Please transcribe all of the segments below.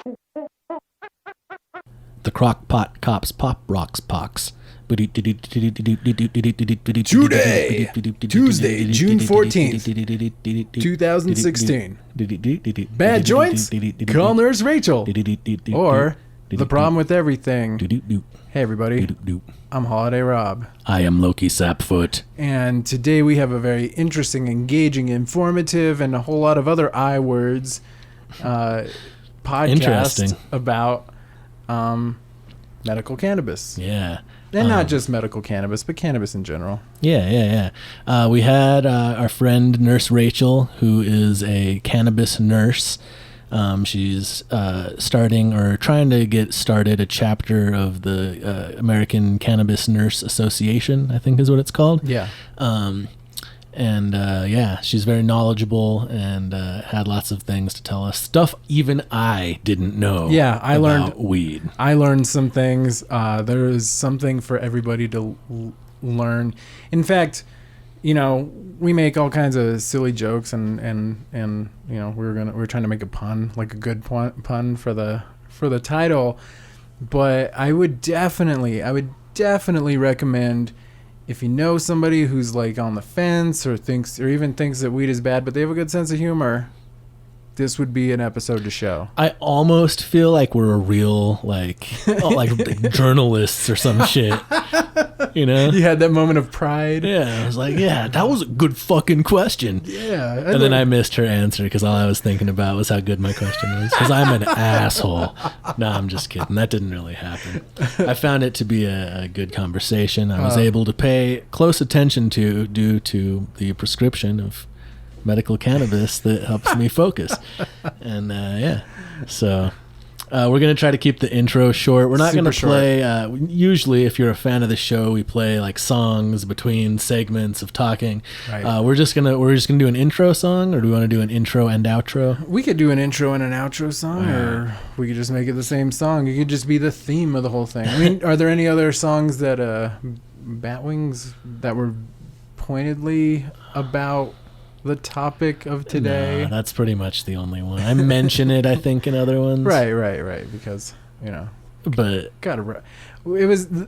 The crock pot cops pop rocks pox. Today, Tuesday, June 14th, 2016. Bad joints? Call Nurse Rachel. Or The Problem with Everything. Hey everybody, I'm Holiday Rob. I am Lowki Sapfoot. And today we have a very interesting, engaging, informative, and a whole lot of other I words podcast about medical cannabis. Yeah. And not just medical cannabis, but cannabis in general. Yeah. We had our friend Nurse Rachel, who is a cannabis nurse. She's starting or trying to get started a chapter of the American Cannabis Nurse Association, I think is what it's called. Yeah. She's very knowledgeable and had lots of things to tell us. Stuff even I didn't know. Yeah, I learned weed. I learned some things. There is something for everybody to learn. In fact, we make all kinds of silly jokes, and we're trying to make a pun, like a good pun for the title. But I would definitely recommend, if you know somebody who's like on the fence or even thinks that weed is bad, but they have a good sense of humor, this would be an episode to show. I almost feel like we're a real like journalists or some shit. You had that moment of pride. Yeah, I was like, yeah, that was a good fucking question. Yeah. And then I missed her answer because all I was thinking about was how good my question was. Because I'm an asshole. No, I'm just kidding. That didn't really happen. I found it to be a good conversation. I was able to pay close attention to due to the prescription of medical cannabis that helps me focus. And so we're going to try to keep the intro short. We're not going to play usually if you're a fan of the show, we play like songs between segments of talking. Right. We're just going to do an intro song, or do we want to do an intro and outro? We could do an intro and an outro song, or we could just make it the same song. It could just be the theme of the whole thing. I mean, are there any other songs that Batwings that were pointedly about the topic of today? No, that's pretty much the only one. I mention it, I think, in other ones. Right. Because, But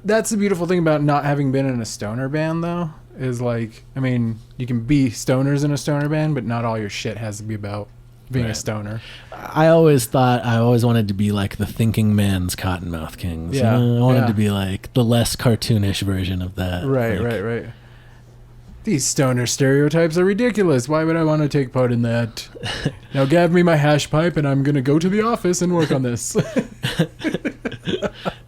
that's the beautiful thing about not having been in a stoner band, though, is like, I mean, you can be stoners in a stoner band, but not all your shit has to be about being a stoner. I always wanted to be like the thinking man's Cottonmouth Kings. Yeah. I wanted to be like the less cartoonish version of that. Right. These stoner stereotypes are ridiculous. Why would I want to take part in that? Now give me my hash pipe and I'm going to go to the office and work on this.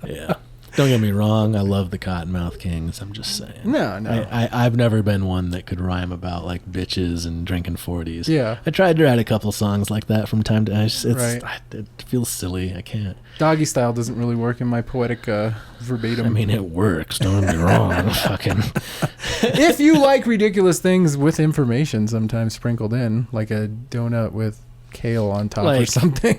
Yeah. Don't get me wrong. I love the Cottonmouth Kings. I'm just saying. No. I've never been one that could rhyme about like bitches and drinking 40s. Yeah. I tried to write a couple songs like that from time to time. It feels silly. I can't. Doggy style doesn't really work in my poetic verbatim. I mean, it works. Don't get me wrong. Fucking. If you like ridiculous things with information sometimes sprinkled in, like a donut with kale on top or something.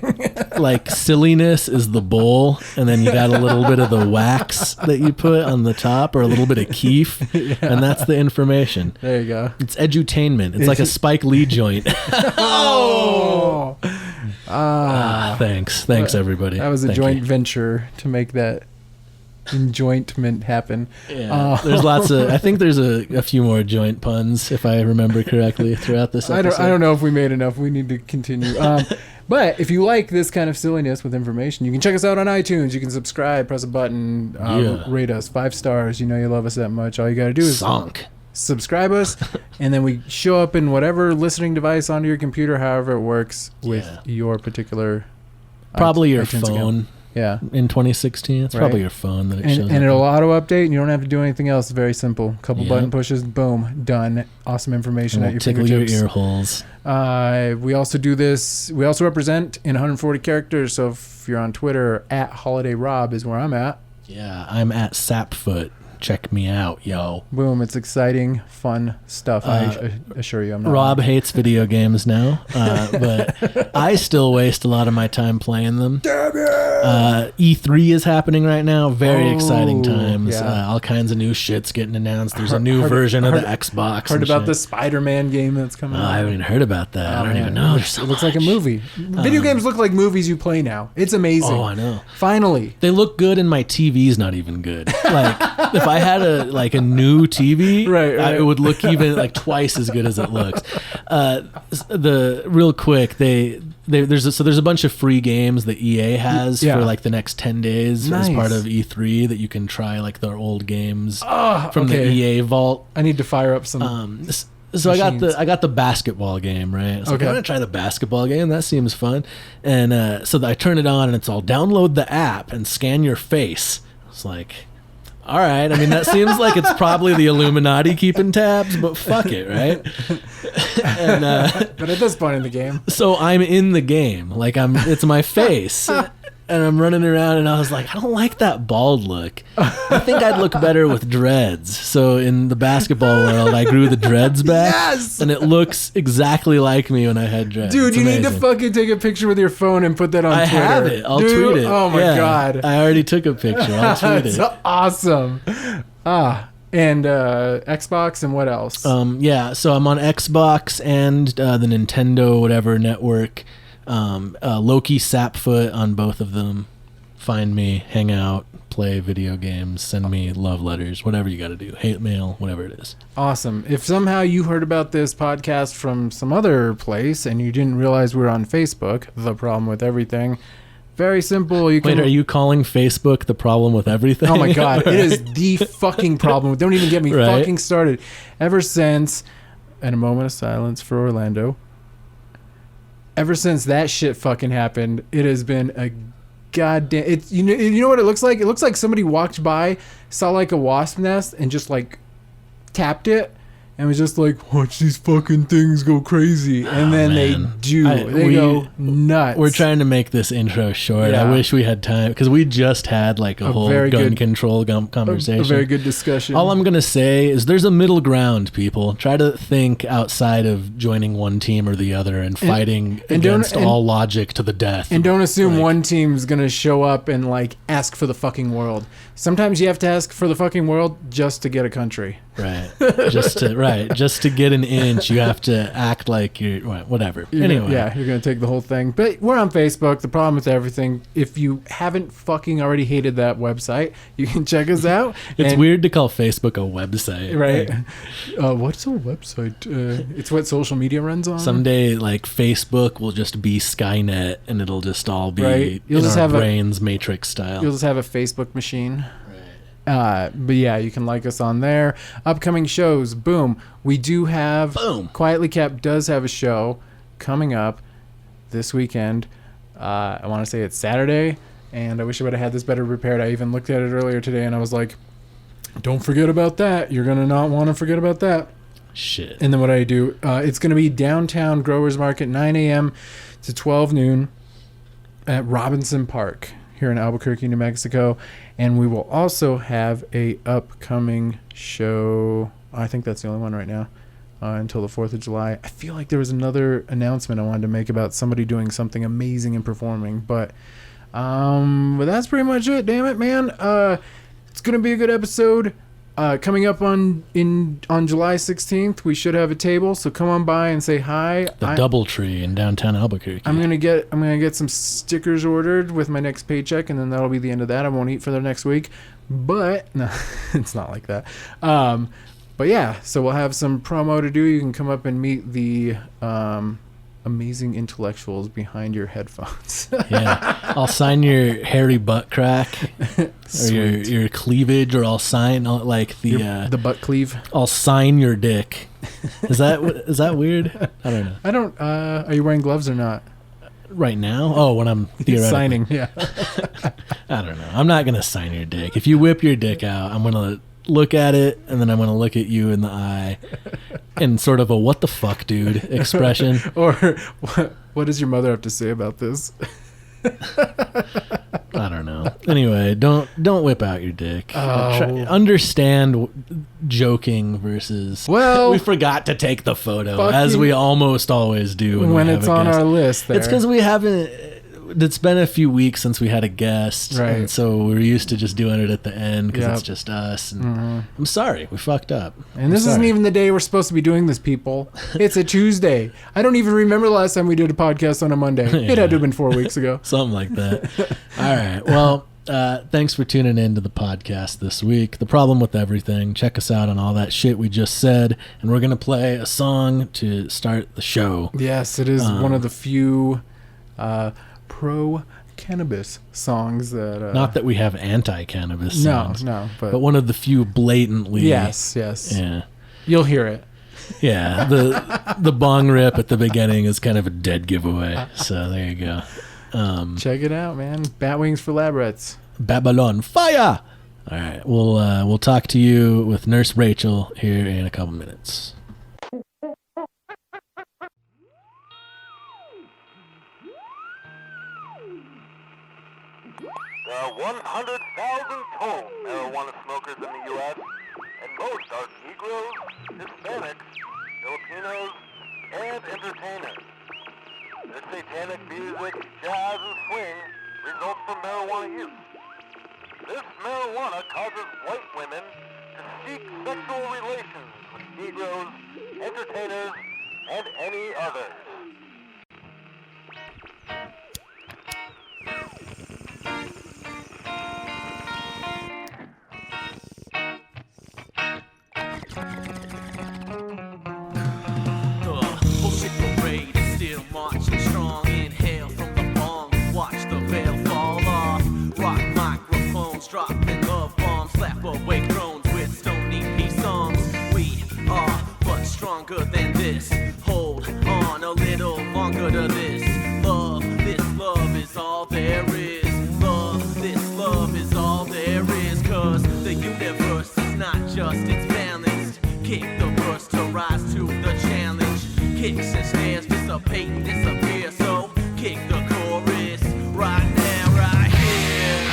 Like silliness is the bowl, and then you got a little bit of the wax that you put on the top, or a little bit of keef, and that's the information. There you go. It's edutainment. It's like a Spike Lee joint. Oh! Thanks everybody. That was a joint venture to make that enjointment happen. Yeah, there's lots of. I think there's a few more joint puns, if I remember correctly, throughout this episode. I don't know if we made enough. We need to continue. But if you like this kind of silliness with information, you can check us out on iTunes. You can subscribe, press a button, rate us 5 stars. You know you love us that much. All you got to do is subscribe us, and then we show up in whatever listening device onto your computer, however it works with your particular. Probably your iTunes phone. Account. Yeah. In 2016, it's probably your phone that it shows up. And it'll auto-update, and you don't have to do anything else. It's very simple. Couple button pushes, boom, done. Awesome information at your tickle fingertips. Your ear holes. We also do this. We also represent in 140 characters, so if you're on Twitter, @HolidayRob is where I'm at. Yeah, I'm at Sapfoot. Check me out, yo. Boom. It's exciting, fun stuff. I assure you I'm not. Rob hates video games now, but I still waste a lot of my time playing them. Damn it! E3 is happening right now. Very exciting times. Yeah. All kinds of new shit's getting announced. There's a new version of the Xbox. Heard about the Spider-Man game that's coming out? I haven't even heard about that. I don't even know. It looks like a movie. Video games look like movies you play now. It's amazing. Oh, I know. Finally. They look good, and my TV's not even good. Like, if I had a new TV, right. it would look even like twice as good as it looks. The real quick, there's a bunch of free games that EA has for like the next 10 days as part of E3 that you can try, like their old games from the EA vault. I need to fire up some. So I got the basketball game, right? I was like, I'm gonna try the basketball game. That seems fun. And so I turn it on, and it's all download the app and scan your face. I was like, all right. I mean, that seems like it's probably the Illuminati keeping tabs, but fuck it, right? And but at this point in the game, so I'm in the game, like it's my face. And I'm running around, and I was like, I don't like that bald look. I think I'd look better with dreads. So in the basketball world, I grew the dreads back. Yes! And it looks exactly like me when I had dreads. Dude, it's you amazing. need to fucking take a picture with your phone and put that on Twitter. I have it. I'll tweet it. Oh my God. I already took a picture. I'll tweet it. That's awesome. And Xbox and what else? So I'm on Xbox and the Nintendo whatever network. Lowki Sapfoot on both of them. Find me, hang out, play video games, send me love letters, whatever you got to do, hate mail, whatever it is. Awesome. If somehow you heard about this podcast from some other place and you didn't realize we were on Facebook, The Problem with Everything, very simple. Wait, are you calling Facebook the problem with everything? Oh my God, it is the fucking problem. Don't even get me fucking started. Ever since, and a moment of silence for Orlando. Ever since that shit fucking happened, it has been a goddamn. It's you know what it looks like? It looks like somebody walked by, saw like a wasp nest, and just like tapped it, and was just like, watch these fucking things go crazy, and then they go nuts. We're trying to make this intro short. Yeah. I wish we had time because we just had like a whole gun control conversation. A very good discussion. All I'm gonna say is there's a middle ground, people. Try to think outside of joining one team or the other and fighting against all logic to the death. And don't assume one team's gonna show up and like ask for the fucking world. Sometimes you have to ask for the fucking world just to get a country. Right. Just to get an inch, you have to act like you're whatever. Anyway. Yeah, you're gonna take the whole thing. But we're on Facebook. The Problem with Everything. If you haven't fucking already hated that website, you can check us out. It's weird to call Facebook a website, right? What's a website? It's what social media runs on. Someday, like Facebook will just be Skynet, and it'll just all be You'll just have brains Matrix style. You'll just have a Facebook machine. But yeah, you can like us on there. Upcoming shows, boom. We do have Quietly Kept does have a show coming up this weekend. I want to say it's Saturday, and I wish I would have had this better prepared. I even looked at it earlier today, and I was like, don't forget about that. You're gonna not want to forget about that. Shit. And then what I do, it's gonna be downtown Growers Market, 9 a.m. to 12 noon at Robinson Park here in Albuquerque, New Mexico. And we will also have a upcoming show. I think that's the only one right now until the 4th of July. I feel like there was another announcement I wanted to make about somebody doing something amazing and performing. But that's pretty much it. Damn it, man. It's going to be a good episode. Coming up on July 16th, we should have a table, so come on by and say hi. The Doubletree in downtown Albuquerque. I'm gonna get some stickers ordered with my next paycheck, and then that'll be the end of that. I won't eat for the next week, but no, it's not like that. But yeah, so we'll have some promo to do. You can come up and meet the amazing intellectuals behind your headphones. Yeah, I'll sign your hairy butt crack, or your cleavage, or I'll sign the butt cleave. I'll sign your dick. Is that weird? I don't know. Are you wearing gloves or not? Right now? Oh, when I'm theoretically signing. Yeah. I don't know. I'm not gonna sign your dick. If you whip your dick out, I'm gonna look at it, and then I'm gonna look at you in the eye in sort of a "what the fuck, dude" expression. Or what does your mother have to say about this? I don't know. Anyway, don't whip out your dick. Understand joking versus we forgot to take the photo, as we almost always do when it's on our list. There. It's because we haven't. It's been a few weeks since we had a guest, right? And so we're used to just doing it at the end because it's just us. And I'm sorry, we fucked up. And this isn't even the day we're supposed to be doing this, people. It's a Tuesday. I don't even remember the last time we did a podcast on a Monday. It had to have been 4 weeks ago. Something like that. All right. Well, thanks for tuning in to the podcast this week. The Problem with Everything. Check us out on all that shit we just said. And we're going to play a song to start the show. Yes, it is one of the few pro-cannabis songs that... Not that we have anti-cannabis songs. No. But one of the few blatantly... Yes. Yeah. You'll hear it. Yeah. The bong rip at the beginning is kind of a dead giveaway. So there you go. Check it out, man. Batwings for lab rats. Babylon fire. All right, we'll talk to you with Nurse Rachel here in a couple minutes. There are 100,000 total marijuana smokers in the U.S., and most are Negroes, Hispanics, Filipinos, and entertainers. Their satanic music, jazz, and swing results from marijuana use. This marijuana causes white women to seek sexual relations with Negroes, entertainers, and any others. Bullshit parade is still marching strong. Inhale from the bong, watch the veil fall off. Rock microphones, dropping love bombs, slap away thrones with stony peace songs. We are but stronger than this. Hold on a little longer to this love is all there is. This love is all there is. Cause the universe is not just its balanced. Kick the verse to rise to the challenge. Kicks and snares dissipate and disappear. So kick the chorus right now, right here.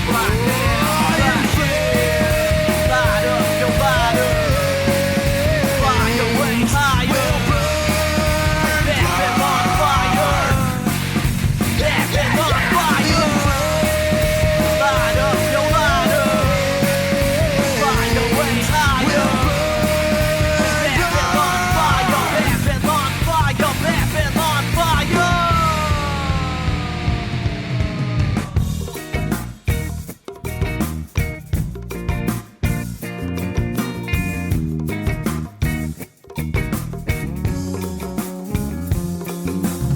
Right now, right here. Light up your lighter. Fly away higher. Set them on fire. Set them on fire. Light up your lighter. Fly away higher. Set them on fire. Set them on fire. Set them on fire.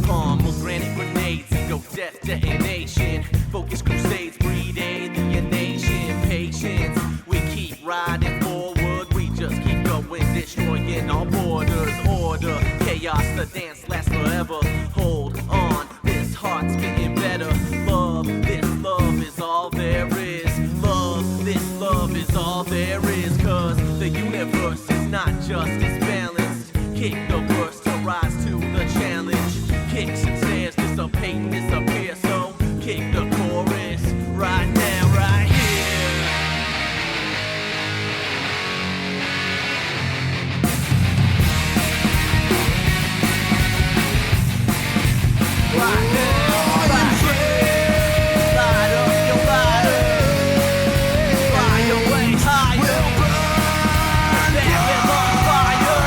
Pomegranate grenades, ego death detonation. Focus crusades, breed alienation. Patience, we keep riding forward. We just keep going, destroying all borders. Order, chaos, the dance lasts forever. Hold on, this heart's getting better. Love, this love is all there is. Love, this love is all there is. Cause the universe is not just its balanced. Kick the verse to rise to the challenge. Kicks and snares dissipate and disappear. So kick the chorus right now, right here. Right now, right here. Light up your lighter. Fly away higher. Set them on fire.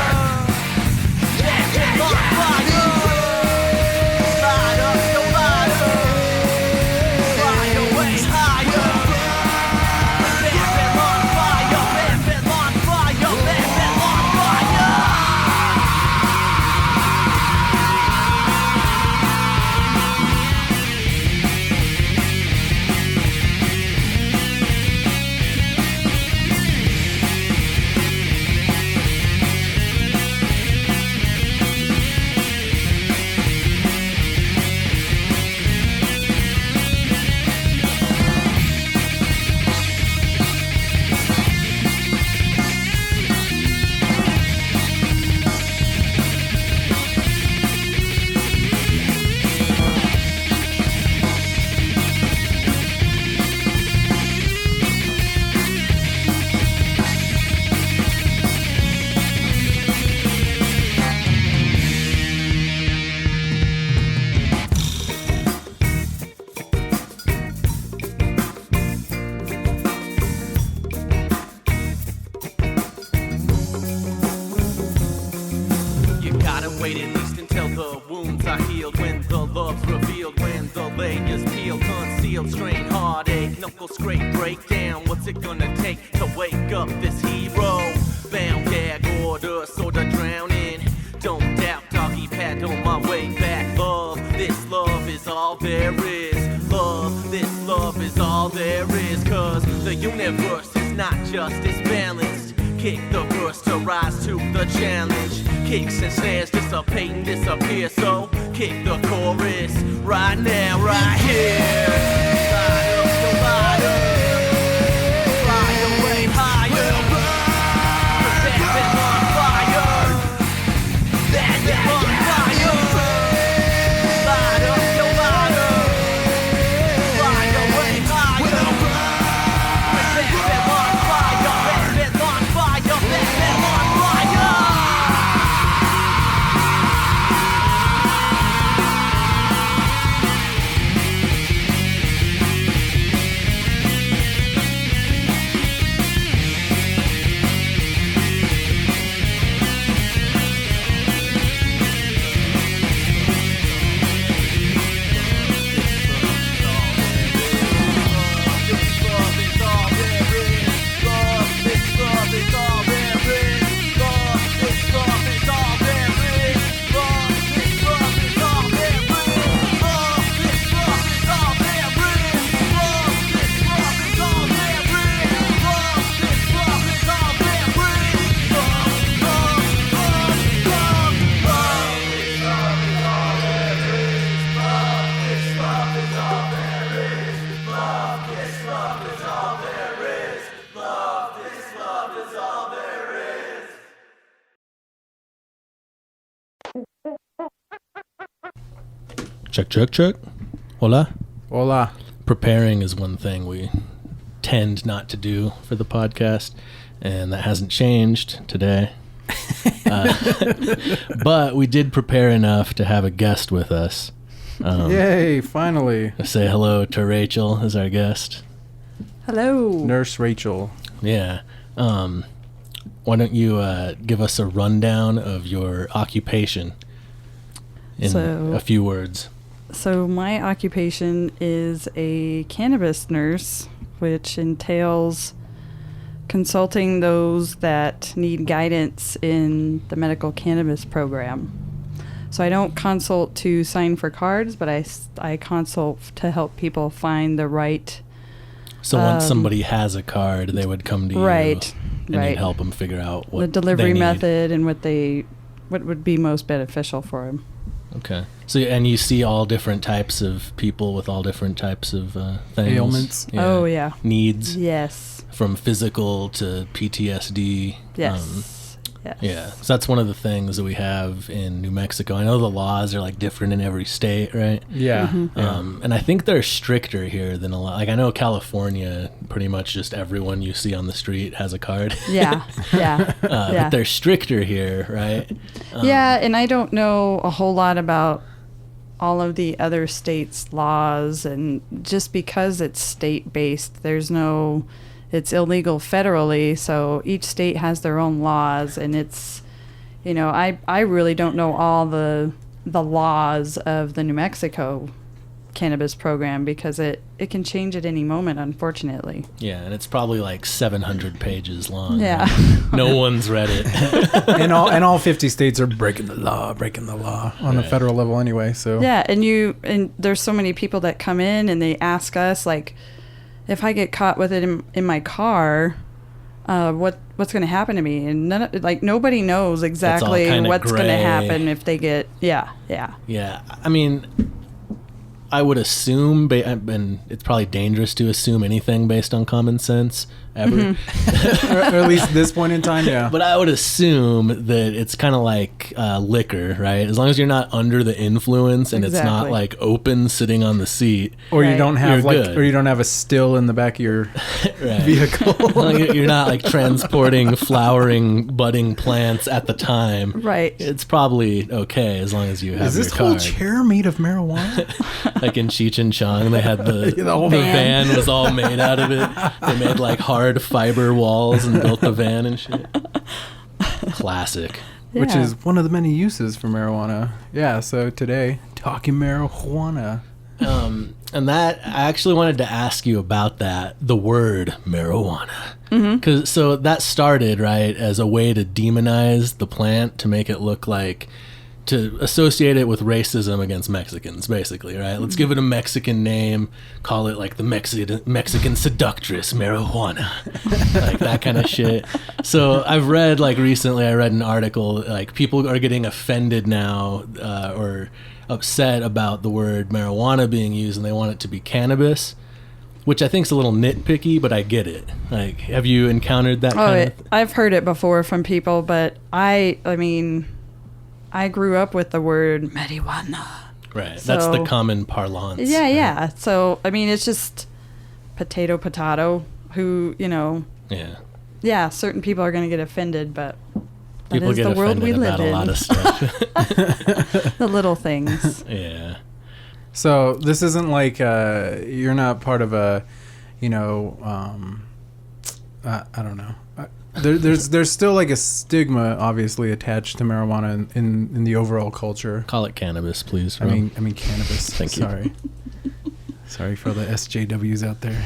wait at least until the wounds are healed. When the love's revealed, when the layers peeled, concealed, strain, heartache, knuckle scrape, breakdown. What's it gonna take to wake up this hero? Bound, gag, order, sorta drowning. Don't doubt, doggy paddle my way back. Love, this love is all there is. Love, this love is all there is. Cause the universe is not just, it's balanced. Kick the verse to rise to the challenge. Kicks and snares dissipate and disappear. So kick the chorus right now, right here. Light up the lighter. Fly away higher. Set them on fire. Set them on fire. Light up your lighter. Fly away higher. Set them on fire. Set them on fire. Set them on fire. Check, check, check. Hola. Hola. Preparing is one thing we tend not to do for the podcast, and that hasn't changed today. But we did prepare enough to have a guest with us. Yay, finally. Say hello to Rachel as our guest. Hello. Nurse Rachel. Yeah. Why don't you give us a rundown of your occupation in a few words? So my occupation is a cannabis nurse, which entails consulting those that need guidance in the medical cannabis program. So I don't consult to sign for cards, but I consult to help people find the right. So once somebody has a card, they would come to you, right, and you'd help them figure out what the delivery they need. method and what would be most beneficial for them. Okay. So, and you see all different types of people with all different types of things. Ailments. Yeah. Oh yeah. Needs. Yes. From physical to PTSD. Yes. Yes. Yeah. So that's one of the things that we have in New Mexico. I know the laws are like different in every state, right? Yeah. Mm-hmm. And I think they're stricter here than a lot. Like I know California, pretty much just everyone you see on the street has a card. Yeah. Yeah. But they're stricter here, right? Yeah, and I don't know a whole lot about all of the other states' laws, and just because it's state-based, it's illegal federally, so each state has their own laws, and it's, I really don't know all the laws of the New Mexico cannabis program because it can change at any moment, unfortunately. Yeah, and it's probably like 700 pages long. Yeah. Right? No one's read it. and all 50 states are breaking the law on the federal level anyway. So yeah, and there's so many people that come in and they ask us, like, if I get caught with it in my car, what's going to happen to me? And nobody knows exactly what's going to happen if they get Yeah. I mean, I would assume, and it's probably dangerous to assume anything based on common sense ever. Mm-hmm. or at least at this point in time, yeah. But I would assume that it's kind of like liquor, right? As long as you're not under the influence and it's not like open sitting on the seat, or you don't have good. or you don't have a still in the back of your vehicle. You're not like transporting flowering, budding plants at the time. Right. It's probably okay as long as you have your card. Is this whole chair made of marijuana? Like in Cheech and Chong, they had the van was all made out of it. They made like hard fiber walls and built the van and shit. Classic. which Yeah. is one of the many uses for marijuana. Yeah, so today, talking marijuana. And that I actually wanted to ask you about that, the word marijuana. Because so that started, right, as a way to demonize the plant, to make it look like, to associate it with racism against Mexicans, basically, right? Let's give it a Mexican name, call it like the Mexican seductress marijuana, like that kind of shit. So I've read, like recently I read an article, like people are getting offended now, or upset about the word marijuana being used, and they want it to be cannabis, which I think is a little nitpicky, but I get it. Like, have you encountered that kind of I've heard it before from people, but I mean, I grew up with the word marijuana. Right. That's the common parlance. Yeah, right? yeah. So, I mean, it's just potato, who, Yeah. yeah, certain people are going to get offended, but that People is get the world we offended live about a in. lot of stuff. The little things. Yeah. So this isn't like you're not part of a, I don't know. There's still like a stigma obviously attached to marijuana in the overall culture. Call it cannabis, please. I mean cannabis. Thank you. Sorry for the SJWs out there.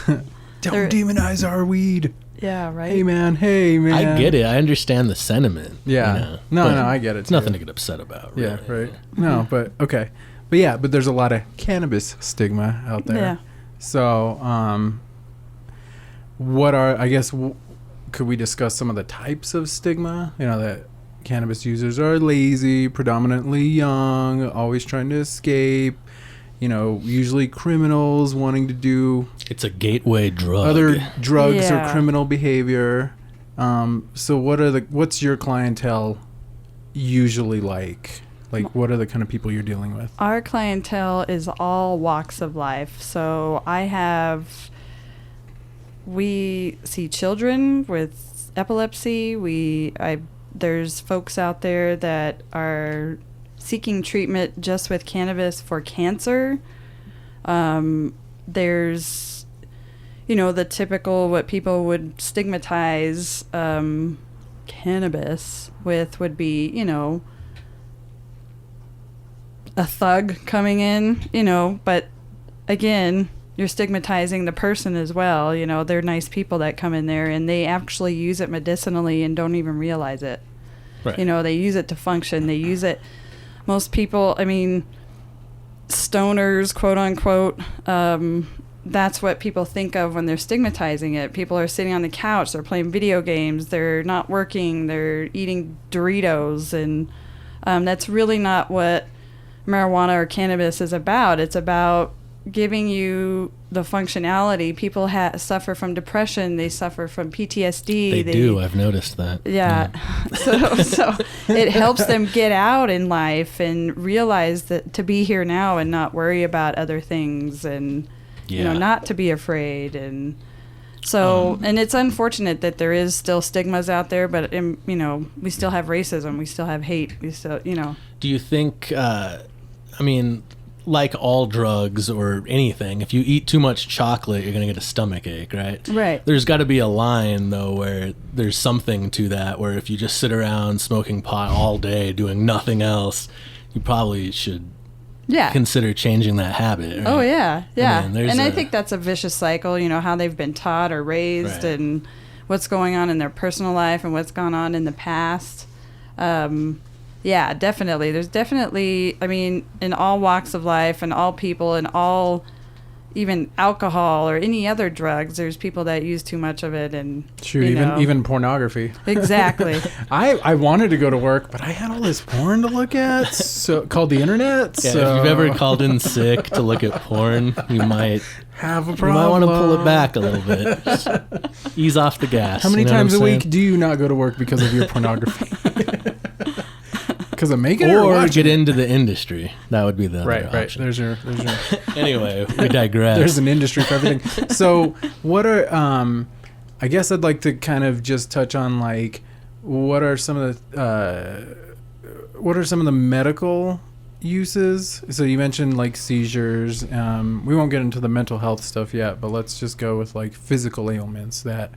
They're- Don't demonize our weed. Yeah, right. Hey man. I get it. I understand the sentiment. Yeah. but No, I get it. It's too. nothing to get upset about. Really. Yeah, right. No, but okay. But there's a lot of cannabis stigma out there. Yeah. So, what are, I guess, could we discuss some of the types of stigma? That cannabis users are lazy, predominantly young, always trying to escape, usually criminals wanting to do It's a gateway drug. other drugs or Yeah. criminal behavior. So what's your clientele usually like? Like, what are the kind of people you're dealing with? Our clientele is all walks of life. So we see children with epilepsy. There's folks out there that are seeking treatment just with cannabis for cancer. There's, the typical what people would stigmatize cannabis with would be, a thug coming in, but again, you're stigmatizing the person as well. They're nice people that come in there and they actually use it medicinally and don't even realize it. Right. They use it to function. They use it. Most people, stoners, quote unquote, that's what people think of when they're stigmatizing it. People are sitting on the couch, they're playing video games, they're not working, they're eating Doritos, and that's really not what marijuana or cannabis is about. It's about giving you the functionality. People suffer from depression, they suffer from PTSD. They do. I've noticed that. Yeah. So it helps them get out in life and realize that to be here now and not worry about other things and, not to be afraid. And so, and it's unfortunate that there is still stigmas out there, but, we still have racism. We still have hate. We still, Do you think, like all drugs or anything, if you eat too much chocolate, you're going to get a stomach ache, right? Right. There's got to be a line, though, where there's something to that, where if you just sit around smoking pot all day, doing nothing else, you probably should consider changing that habit. Right? Oh, yeah. Yeah. I I think that's a vicious cycle, how they've been taught or raised Right. and what's going on in their personal life and what's gone on in the past. Yeah, definitely. There's definitely, in all walks of life and all people and all, even alcohol or any other drugs, there's people that use too much of it. And Shoot, even pornography. Exactly. I wanted to go to work, but I had all this porn to look at, called the internet. Yeah, so if you've ever called in sick to look at porn, you might have a You problem. might want to pull it back a little bit. Just ease off the gas. How many you know times a what I'm week do you not go to work because of your pornography? Because I'm making it saying? or Or watching get it? into the industry. That would be the other Right. option. There's your Anyway, we digress. there's an industry for everything. So what are I guess I'd like to kind of just touch on like what are some of the medical uses? So you mentioned like seizures. We won't get into the mental health stuff yet, but let's just go with like physical ailments that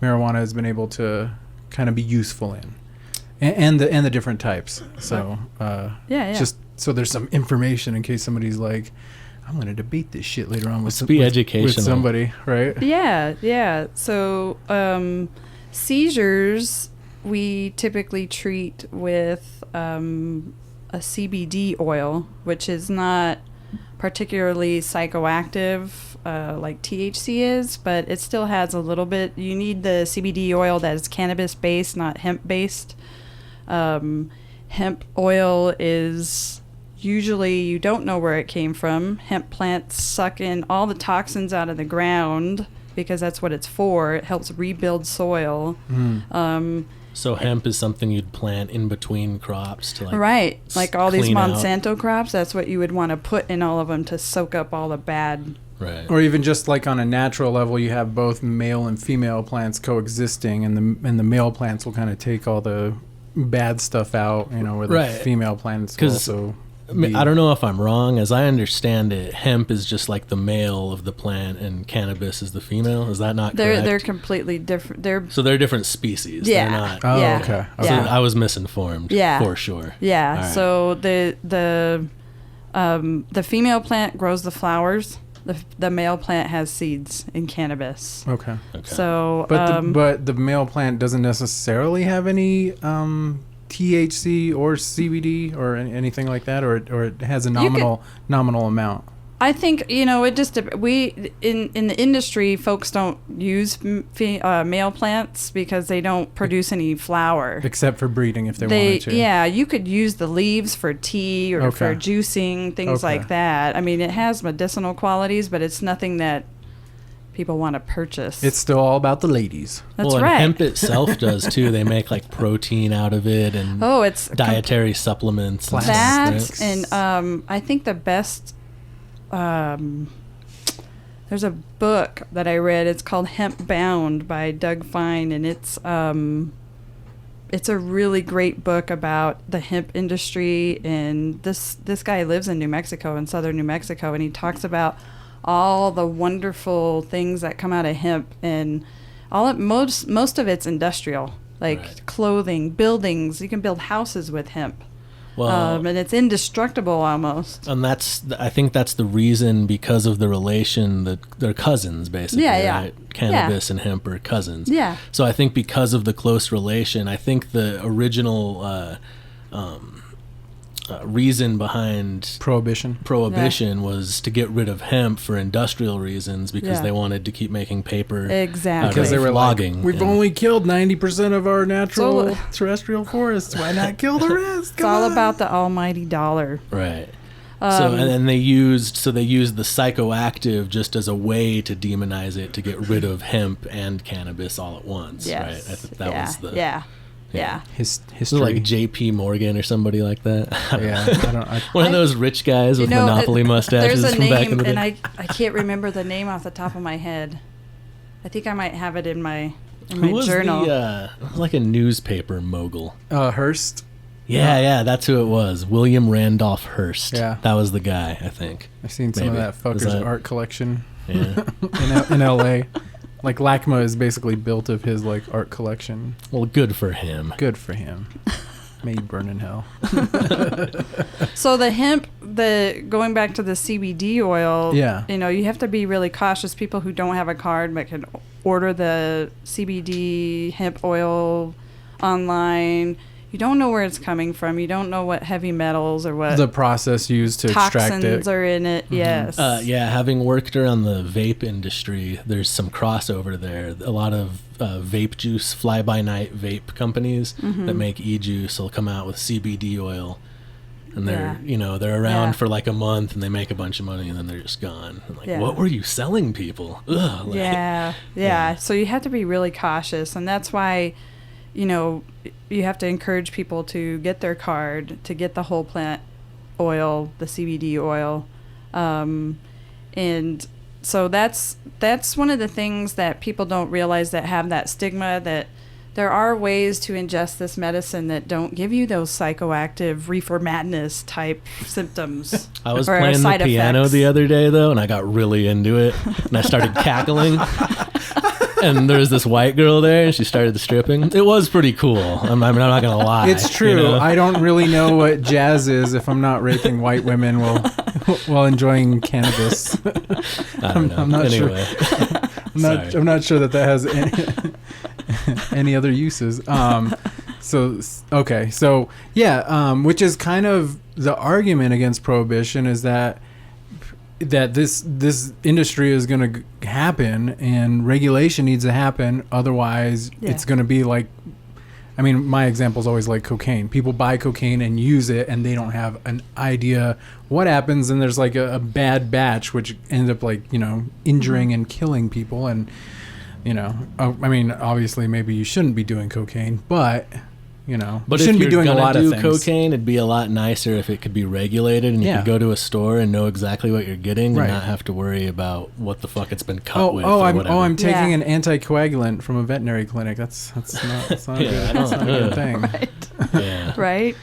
marijuana has been able to kind of be useful in, and the different types. So just so there's some information in case somebody's like, I'm going to debate this shit later on with somebody, right? Yeah. So seizures we typically treat with a CBD oil, which is not particularly psychoactive like THC is, but it still has a little bit. You need the CBD oil that is cannabis based, not hemp based. Hemp oil is usually, you don't know where it came from. Hemp plants suck in all the toxins out of the ground because that's what it's for. It helps rebuild soil. So hemp is something you'd plant in between crops to like all these clean out. Monsanto crops. That's what you would want to put in all of them to soak up all the bad. Right. Or even just like on a natural level, you have both male and female plants coexisting, and the male plants will kind of take all the bad stuff out, where the female plants will also. I don't know if I'm wrong. As I understand it, hemp is just like the male of the plant, and cannabis is the female. Is that not correct? They're completely different. So they're different species. Yeah. They're not. Oh, Yeah. okay. So Yeah. I was misinformed. Yeah. For sure. Yeah. All right. So the female plant grows the flowers. The male plant has seeds in cannabis. Okay. So, but the male plant doesn't necessarily have any THC or CBD or anything like that, or it has a nominal amount. I think it just we in the industry, folks don't use male plants because they don't produce any flower Except for breeding, if they wanted to. Yeah, you could use the leaves for tea or for juicing, things like that. I mean, it has medicinal qualities, but it's nothing that people want to purchase. It's still all about the ladies. That's and right. hemp itself does too. They make like protein out of it and it's dietary supplements. And that stuff, right? and I think the best. There's a book that I read. It's called Hemp Bound by Doug Fine, and it's a really great book about the hemp industry. And this guy lives in New Mexico, in southern New Mexico, and he talks about all the wonderful things that come out of hemp, and most of it's industrial, like clothing, buildings. You can build houses with hemp. Well, and it's indestructible almost. And I think that's the reason, because of the relation that they're cousins, basically. Right? Cannabis and hemp are cousins. Yeah. So I think because of the close relation, I think the original reason behind Prohibition was to get rid of hemp for industrial reasons, because they wanted to keep making paper. Exactly. Because they were logging. We've only killed 90% of our natural terrestrial forests. Why not kill the rest? It's all about the almighty dollar. Right. So and then they used the psychoactive just as a way to demonize it, to get rid of hemp and cannabis all at once. Yes. Right. I think that was the history. like J.P. Morgan or somebody like that. One of I- those rich guys with Monopoly mustaches There's a from back in name, the day. and I can't remember the name off the top of my head. I think I might have it in my Who was journal. like a newspaper mogul? Hearst. Yeah, that's who it was. William Randolph Hearst. Yeah. That was the guy, I think. I've seen some Maybe. of that fucker's art collection Yeah. in L.A. Like LACMA is basically built of his like art collection. Well, good for him. Good for him. May you burn in hell. So the hemp, going back to the CBD oil, Yeah. You have to be really cautious. People who don't have a card but can order the CBD hemp oil online. You don't know where it's coming from. You don't know what heavy metals or what The process used to extract toxins it. are in it. Yes. Having worked around the vape industry, there's some crossover there. A lot of vape juice, fly-by-night vape companies that make e-juice will come out with CBD oil, and they're around for like a month, and they make a bunch of money, and then they're just gone. I'm like, what were you selling people? Ugh, like, yeah. So you have to be really cautious, and that's why, you have to encourage people to get their card, to get the whole plant oil, the CBD oil. And so that's one of the things that people don't realize, that have that stigma, that there are ways to ingest this medicine that don't give you those psychoactive reefer madness type symptoms. I was or playing the side piano effects. the other day, though, and I got really into it, and I started cackling. and there was this white girl there, and she started stripping. It was pretty cool. I'm not gonna lie. It's true. you know? I don't really know what jazz is if I'm not raping white women while enjoying cannabis. I don't know. I'm not anyway. sure. I'm not sure that has any other uses. So which is kind of the argument against prohibition, is that this industry is going to happen and regulation needs to happen. Otherwise, it's going to be like, I mean, my example is always like cocaine. People buy cocaine and use it, and they don't have an idea what happens. And there's like a bad batch, which ends up like, injuring and killing people. And, I mean, obviously maybe you shouldn't be doing cocaine, but... but you shouldn't be doing a lot of things. Cocaine, it'd be a lot nicer if it could be regulated and you could go to a store and know exactly what you're getting and not have to worry about what the fuck it's been cut with. I'm taking an anticoagulant from a veterinary clinic. That's not a good thing. Right. Yeah. Right.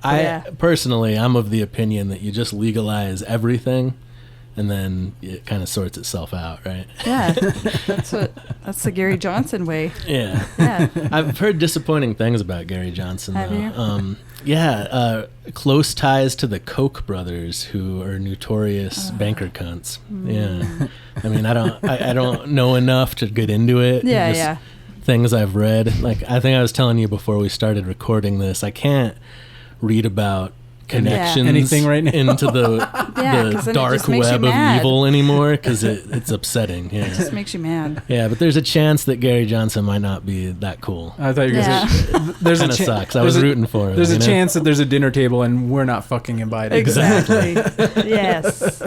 I personally, I'm of the opinion that you just legalize everything, and then it kind of sorts itself out, right? Yeah, that's the Gary Johnson way. Yeah. I've heard disappointing things about Gary Johnson, Have though. Close ties to the Koch brothers, who are notorious banker cunts. Yeah. I mean, I don't know enough to get into it. Yeah. Things I've read. Like, I think I was telling you before we started recording this, I can't read about connections anything right now into the dark web of evil anymore, because it's upsetting. Yeah. It just makes you mad. Yeah, but there's a chance that Gary Johnson might not be that cool. I thought you were going to say there's kind of sucks. I was rooting for him. There's a chance that there's a dinner table and we're not fucking invited. Exactly. Yes.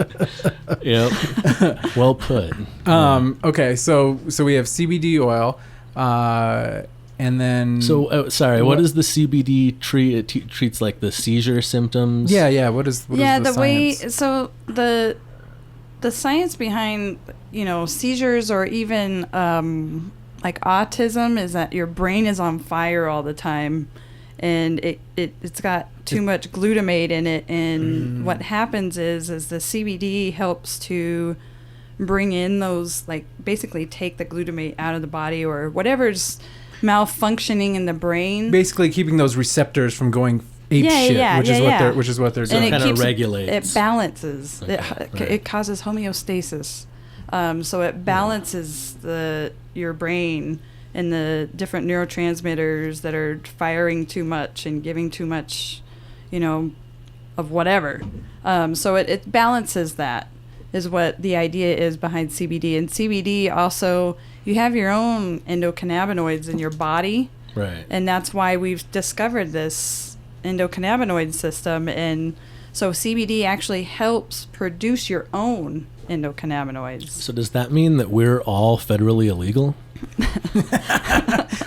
Yep. Well put. Okay, so we have CBD oil. And then... what does the CBD treat? It treats like the seizure symptoms? Yeah. What is the science? So the science behind, seizures or even like autism is that your brain is on fire all the time, and it's got too much glutamate in it, and what happens is the CBD helps to bring in those, like, basically take the glutamate out of the body or whatever's malfunctioning in the brain, basically keeping those receptors from going ape shit, which is what they're doing. And it kind of regulates. It balances. Okay. It causes homeostasis. So it balances your brain and the different neurotransmitters that are firing too much and giving too much, of whatever. So it balances that, is what the idea is behind CBD. And CBD also, you have your own endocannabinoids in your body. Right. And that's why we've discovered this endocannabinoid system. And so CBD actually helps produce your own endocannabinoids. So does that mean that we're all federally illegal?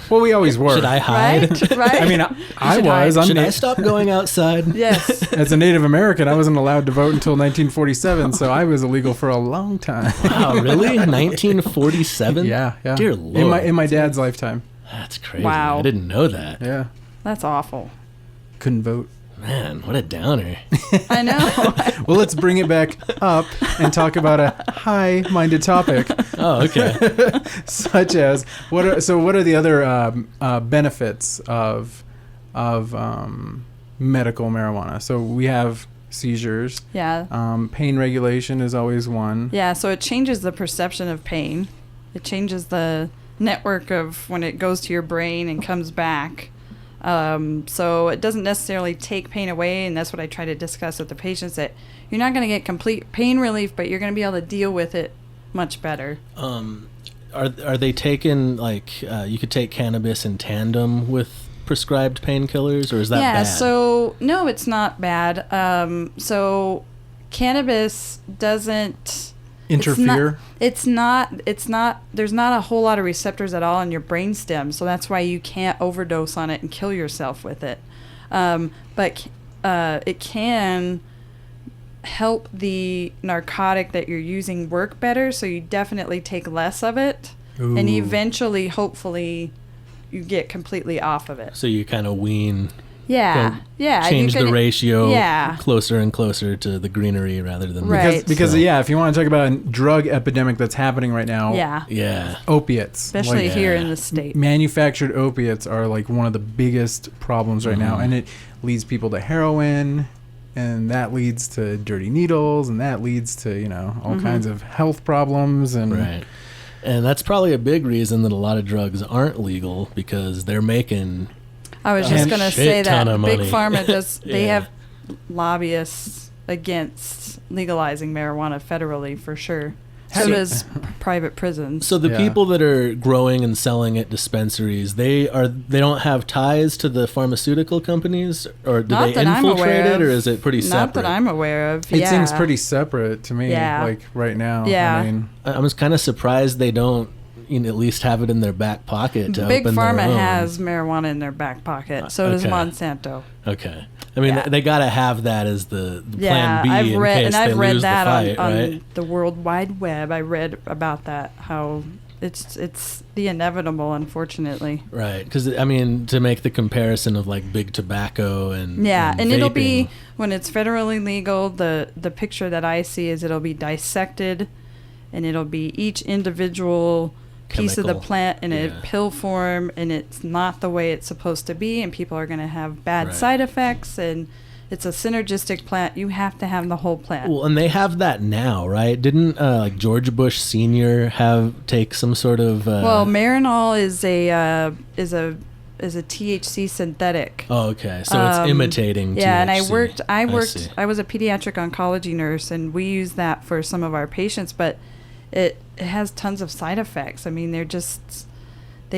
Well, we always were. Should I hide? Right. I mean, I was. Should I stop going outside? Yes. As a Native American, I wasn't allowed to vote until 1947, so I was illegal for a long time. Wow, really? 1947? Yeah. Dear Lord. In my dad's lifetime. That's crazy. Wow. I didn't know that. Yeah. That's awful. Couldn't vote. Man, what a downer. I know. Well, let's bring it back up and talk about a high-minded topic. Oh, okay. Such as, what are the other benefits of medical marijuana? So we have seizures. Yeah. Pain regulation is always one. Yeah, so it changes the perception of pain. It changes the network of when it goes to your brain and comes back. So it doesn't necessarily take pain away, and that's what I try to discuss with the patients, that you're not going to get complete pain relief, but you're going to be able to deal with it much better. Are they taken, like, you could take cannabis in tandem with prescribed painkillers, or is that bad? Yeah, so no, it's not bad. So cannabis doesn't interfere. It's not there's not a whole lot of receptors at all in your brainstem, so that's why you can't overdose on it and kill yourself with it. But it can help the narcotic that you're using work better, so you definitely take less of it. Ooh. And eventually, hopefully, you get completely off of it. So you kind of wean Yeah. Yeah. Change the ratio Yeah. closer and closer to the greenery rather than Right. Because if you want to talk about a drug epidemic that's happening right now, Yeah. opiates, especially like, here in the state. manufactured opiates are like one of the biggest problems right now, and it leads people to heroin, and that leads to dirty needles, and that leads to all kinds of health problems, and Right. And that's probably a big reason that a lot of drugs aren't legal, because they're making I was just going to say that ton of Big money. Pharma does. They Yeah. have lobbyists against legalizing marijuana federally for sure. So does private prisons. So the people that are growing and selling at dispensaries, they don't have ties to the pharmaceutical companies, or do they infiltrate it, or is it pretty separate? Not that I'm aware of. it seems pretty separate to me. Yeah. Like right now, Yeah. I mean, I was kind of surprised they don't at least have it in their back pocket to Big open Pharma their own. has marijuana in their back pocket. So does Okay. Monsanto. Okay. I mean, Yeah. they got to have that as the plan B I've in read case and they I've read lose that the fight, on right? the World Wide Web. I read about that, how it's the inevitable, unfortunately. Right, because I mean, to make the comparison of like big tobacco and And it'll be, vaping, when it's federally legal, the picture that I see is it'll be dissected, and it'll be each individual piece of the Chemical. plant in a Yeah. pill form, and it's not the way it's supposed to be, and people are going to have bad Right. side effects, and it's a synergistic plant. You have to have the whole plant. Well, and they have that now, right? Didn't like George Bush Sr. take some sort of? Well, Marinol is a THC synthetic. Oh, okay. So it's imitating. Yeah, and THC. I was a pediatric oncology nurse, and we use that for some of our patients, but it has tons of side effects. I mean, they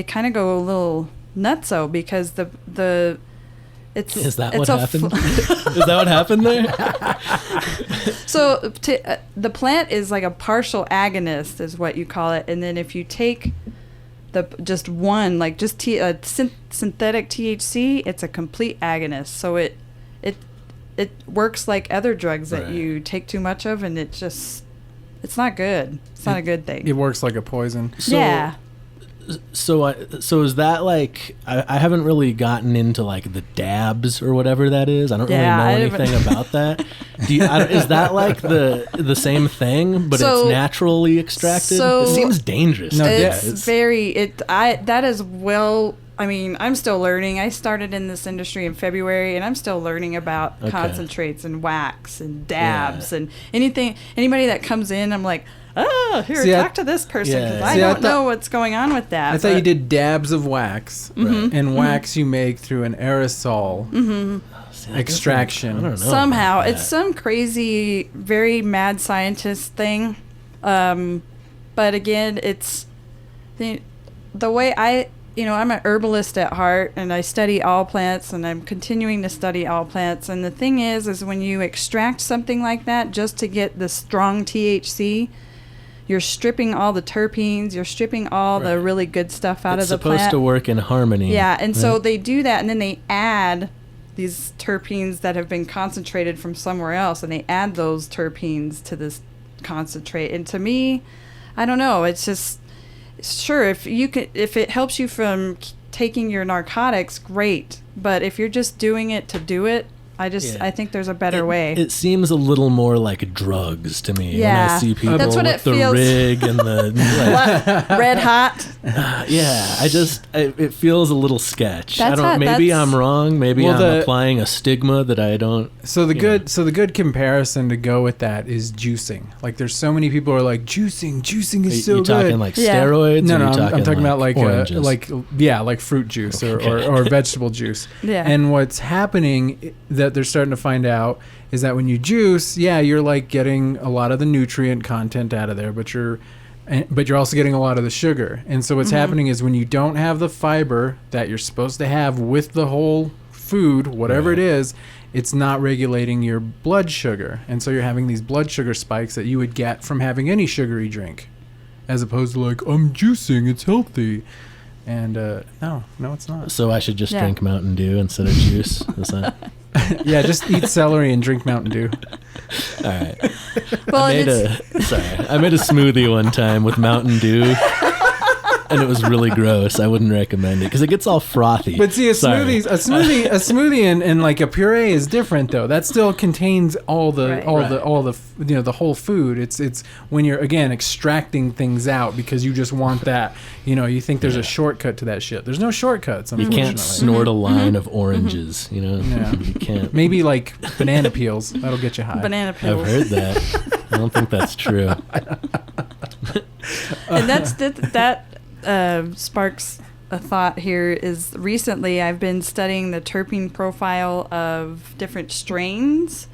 kind of go a little nutso, because Is that what happened? Is that what happened there? So the plant is like a partial agonist, is what you call it, and then if you take synthetic THC, it's a complete agonist. So it works like other drugs that Right. you take too much of, and it's not good. It's not a good thing. it works like a poison. Yeah. So is that like I haven't really gotten into like the dabs or whatever that is. I don't really know anything about that. Is that like the same thing, but So- it's naturally extracted? so- It seems dangerous. No, It's that is well. I mean, I'm still learning. I started in this industry in February, and I'm still learning about Okay. concentrates and wax and dabs and anybody that comes in. I'm like, talk to this person, because Yeah. I See, I don't know what's going on with that. I thought you but- did dabs of wax, and wax you make through an aerosol extraction. I don't know. Somehow about it's that. some crazy, very mad scientist thing. But again, it's the way I'm an herbalist at heart, and I study all plants, and I'm continuing to study all plants. And the thing is when you extract something like that just to get the strong THC, you're stripping all the terpenes, you're stripping all the really good stuff out It's of the supposed plant. to work in harmony. Yeah, and so right? they do that, and then they add these terpenes that have been concentrated from somewhere else, and they add those terpenes to this concentrate. And to me, I don't know, it's just, sure, if it helps you from taking your narcotics, great. But if you're just doing it to do it, I think there's a better way. It seems a little more like drugs to me when Yeah. I see people That's what with it the feels. rig and the Red hot. it feels a little sketch. That's Maybe that's- I'm wrong. Maybe Well, I'm applying a stigma that I don't. So the good comparison to go with that is juicing. Like there's so many people who are like juicing is so you good. talking like Yeah. steroids? No, or no, you I'm talking about like oranges? like fruit juice or vegetable juice. Yeah. And what's happening that they're starting to find out is that when you juice, you're like getting a lot of the nutrient content out of there, but you're also getting a lot of the sugar. And so what's happening is when you don't have the fiber that you're supposed to have with the whole food, whatever it is, it's not regulating your blood sugar. And so you're having these blood sugar spikes that you would get from having any sugary drink, as opposed to like, I'm juicing, it's healthy. And no, it's not. So I should just drink Mountain Dew instead of juice. Is that? Yeah, just eat celery and drink Mountain Dew. All right. Well, I made a smoothie one time with Mountain Dew and it was really gross. I wouldn't recommend it because it gets all frothy. But see, a Sorry. smoothie and like a puree is different though. That still contains all the the whole food. It's when you're again extracting things out because you just want that. You think there's a shortcut to that shit. There's no shortcuts. You Unfortunately. can't snort a line of oranges. Yeah. You can't. Maybe like banana peels. That'll get you high. Banana pills. I've heard that. I don't think that's true. And that sparks a thought here. Is recently I've been studying the terpene profile of different strains,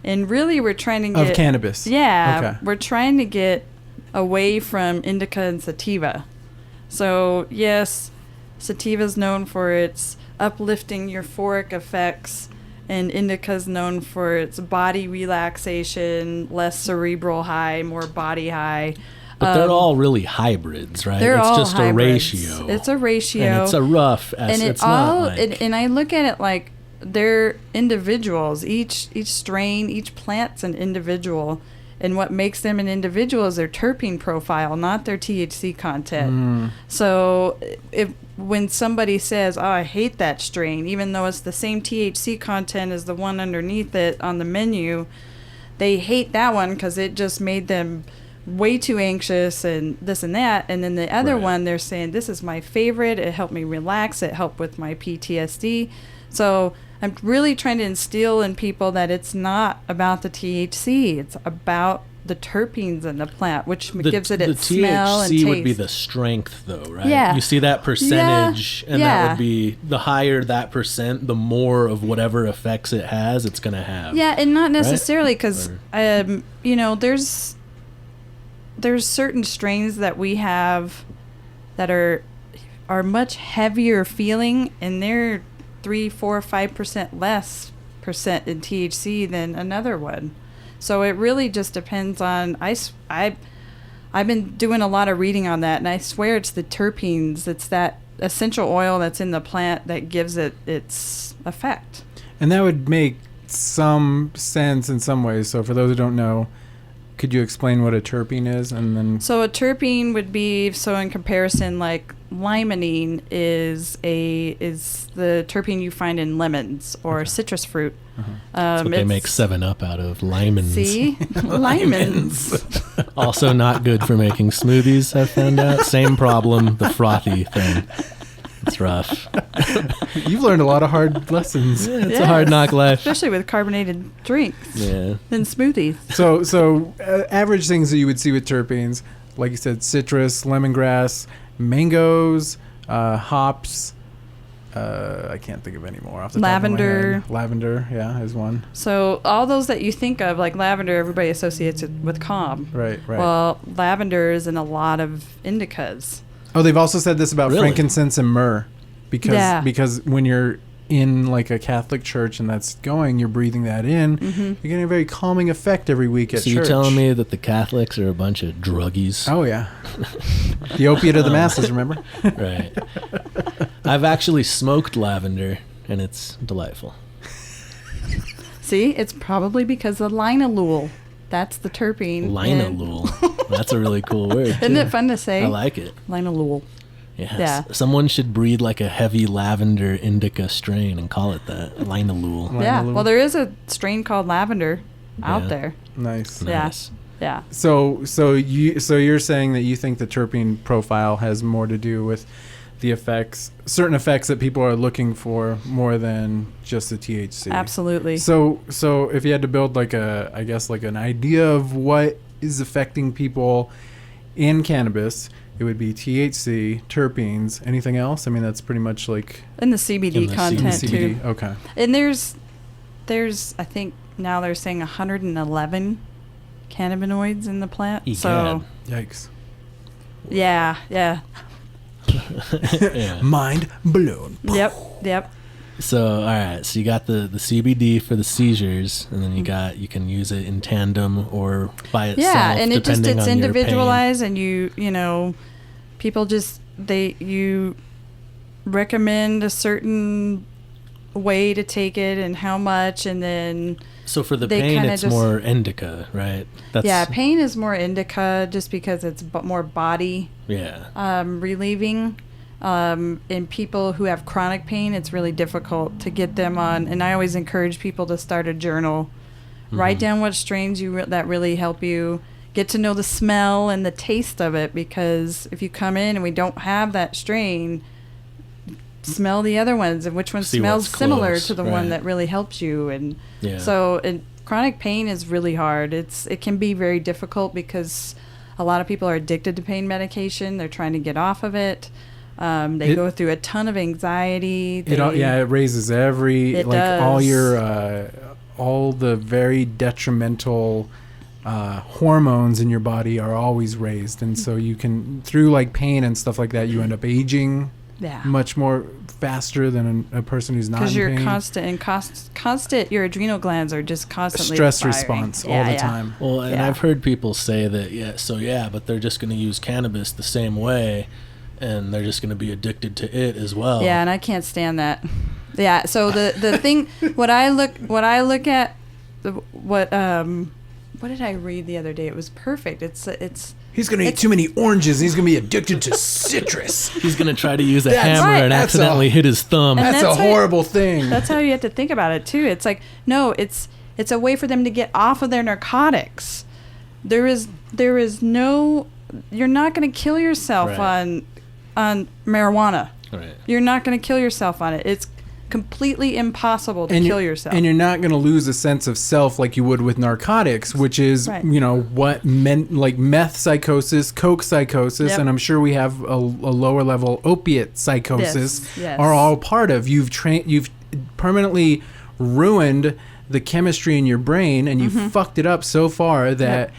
and really we're trying to get Of cannabis. Yeah, Okay. we're trying to get away from indica and sativa. So yes, sativa is known for its uplifting euphoric effects, and indica is known for its body relaxation, less cerebral high, more body high. But they're all really hybrids, right? They're it's all just hybrids. a ratio. It's a ratio. And it's a rough and it's all not like, and I look at it like they're individuals. Each strain, each plant's an individual, and what makes them an individual is their terpene profile, not their THC content. So when somebody says, "Oh, I hate that strain," even though it's the same THC content as the one underneath it on the menu, they hate that one because it just made them way too anxious and this and that. And then the other one, they're saying, "This is my favorite. It helped me relax. It helped with my PTSD." So I'm really trying to instill in people that it's not about the THC. It's about the terpenes in the plant, which gives it its smell and taste. The THC would be the strength, though, right? Yeah. You see that percentage, and that Yeah. would be the higher that percent, the more of whatever effects it has, it's going to have. Yeah, and not necessarily because, there's certain strains that we have that are much heavier feeling, and they're 3, 4, 5% less percent in THC than another one. So it really just depends on. I've been doing a lot of reading on that, and I swear it's the terpenes. It's that essential oil that's in the plant that gives it its effect. And that would make some sense in some ways. So for those who don't know, could you explain what a terpene is? And then So a terpene would be, so in comparison, like limonene is the terpene you find in lemons or citrus fruit. That's what they make 7-Up out of, limons. See? Limons. Also not good for making smoothies, I found out. Same problem, the frothy thing. It's rough. you've learned a lot of hard lessons. Yeah, it's a hard knock life. Especially with carbonated drinks Yeah. and smoothies. So average things that you would see with terpenes, like you said, citrus, lemongrass, mangoes, hops. I can't think of any more off the top of my head. Lavender, yeah, is one. So all those that you think of, like lavender, everybody associates it with calm. Right. Well, lavender is in a lot of indicas. Oh, they've also said this about Really? frankincense and myrrh, Yeah. because when you're in like a Catholic church and that's going, you're breathing that in. You're getting a very calming effect every week at So church. you're telling me that the Catholics are a bunch of druggies? Oh yeah, the opiate of the masses. Remember? Right. I've actually smoked lavender, and it's delightful. See, it's probably because of linalool. That's the terpene. Linalool. That's a really cool word. Isn't it fun to say? I like it. Linalool. Yes. Yeah. Someone should breed like a heavy lavender indica strain and call it that. Linalool. Yeah. Linalool. Well, there is a strain called lavender Yeah. out there. Nice. Nice. Yeah. So you're saying that you think the terpene profile has more to do with the effects, certain effects that people are looking for more than just the THC. Absolutely. So if you had to build like an idea of what is affecting people in cannabis, it would be THC, terpenes, anything else? I mean, that's pretty much like And the CBD And the content CBD. too. Okay. And there's I think now they're saying 111 cannabinoids in the plant. Egad. So Yikes. yeah. Yeah. Mind blown. Yep. So, all right. So you got the CBD for the seizures, and then you can use it in tandem or by itself. Yeah, and it's depending on your pain. individualized, and you people just you recommend a certain way to take it and how much, and then So for the they pain, kinda it's just- more indica, right? yeah, pain is more indica just because it's more body Yeah. relieving. In people who have chronic pain, it's really difficult to get them on. And I always encourage people to start a journal. Write down what strains that really help you. Get to know the smell and the taste of it, because if you come in and we don't have that strain, smell the other ones and which one See smells what's similar close, to the one that really helps you. And Yeah. so chronic pain is really hard. It can be very difficult because a lot of people are addicted to pain medication. They're trying to get off of it. They go through a ton of anxiety. It raises It does. all the very detrimental hormones in your body are always raised, and so you can, through like pain and stuff like that, you end up aging much more faster than a person who's not in because you're pain. constant. Your adrenal glands are just constantly Stress firing. response all the time. Well, and I've heard people say that, but they're just going to use cannabis the same way, and they're just going to be addicted to it as well. Yeah, and I can't stand that. Yeah, so the thing, what I look at, what did I read the other day? It was perfect. It's He's going to eat too many oranges, and he's going to be addicted to citrus. He's going to try to use a That's hammer right. and That's accidentally hit his thumb. And That's a that's how horrible thing. That's how you have to think about it too. It's like, no, it's a way for them to get off of their narcotics. There is no, you're not going to kill yourself Right. on marijuana. Right. You're not going to kill yourself on it. It's completely impossible to kill yourself. And you're not going to lose a sense of self like you would with narcotics, which is, Right. what like meth psychosis, coke psychosis, Yep. and I'm sure we have a lower level opiate psychosis Yes. are all part of. You've permanently ruined the chemistry in your brain, and you fucked it up so far that,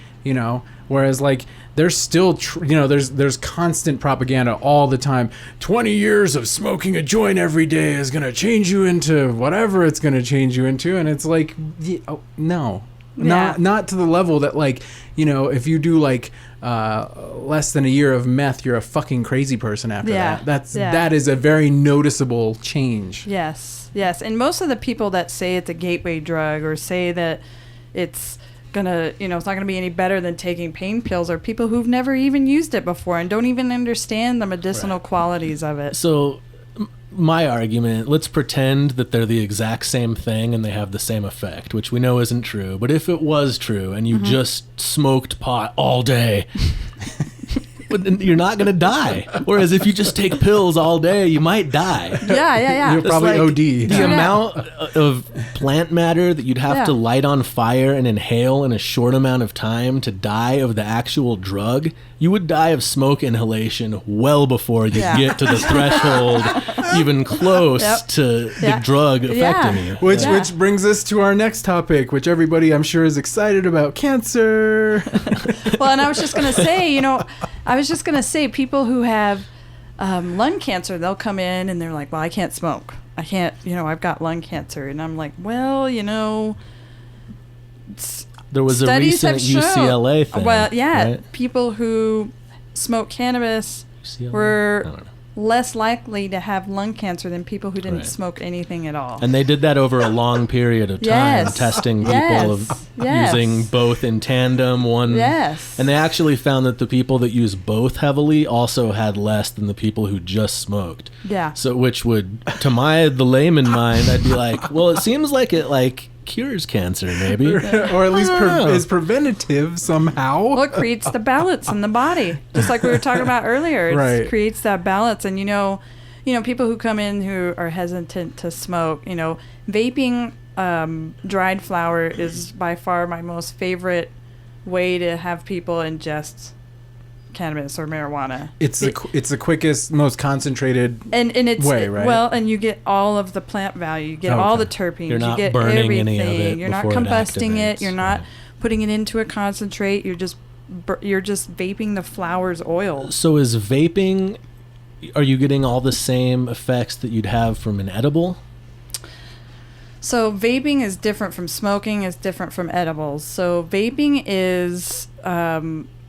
whereas like there's still, there's constant propaganda all the time. 20 years of smoking a joint every day is going to change you into whatever it's going to change you into. And it's like, no, Yeah. not to the level that like, if you do like less than a year of meth, you're a fucking crazy person after that. That is a very noticeable change. Yes. And most of the people that say it's a gateway drug or say that it's gonna, it's not gonna be any better than taking pain pills are people who've never even used it before and don't even understand the medicinal qualities of it. So my argument, let's pretend that they're the exact same thing and they have the same effect, which we know isn't true. But if it was true and you just smoked pot all day, you're not going to die. Whereas if you just take pills all day, you might die. Yeah. You'll probably It's like OD. The amount of plant matter that you'd have to light on fire and inhale in a short amount of time to die of the actual drug, you would die of smoke inhalation well before you get to the threshold even close to the drug affecting you. Which brings us to our next topic, which everybody I'm sure is excited about: cancer. Well, and I was just going to say, people who have lung cancer, they'll come in and they're like, well, I can't smoke. I can't, I've got lung cancer. And I'm like, well, There was a studies recent have shown- UCLA thing. Well, yeah, right? people who smoke cannabis UCLA? I were don't know. less likely to have lung cancer than people who didn't Right. smoke anything at all. And they did that over a long period of time, Yes. testing people Yes. Yes. using both in tandem. Yes. And they actually found that the people that use both heavily also had less than the people who just smoked. Yeah. So, which would, to the layman mind, I'd be like, well, it seems like it cures cancer, maybe. Or at least I don't know. is preventative somehow. Well, it creates the balance in the body, just like we were talking about earlier. It Right. creates that balance, and people who come in who are hesitant to smoke. Vaping dried flower is by far my most favorite way to have people ingest cannabis or marijuana. It's the quickest, most concentrated and it's way, right? Well, and you get all of the plant value. You get all the terpenes. You're not you get burning everything. any of it You're not before it combusting it. activates, You're not right. putting it into a concentrate. You're just vaping the flower's oil. So is vaping, are you getting all the same effects that you'd have from an edible? So vaping is different from smoking, is different from edibles. So vaping is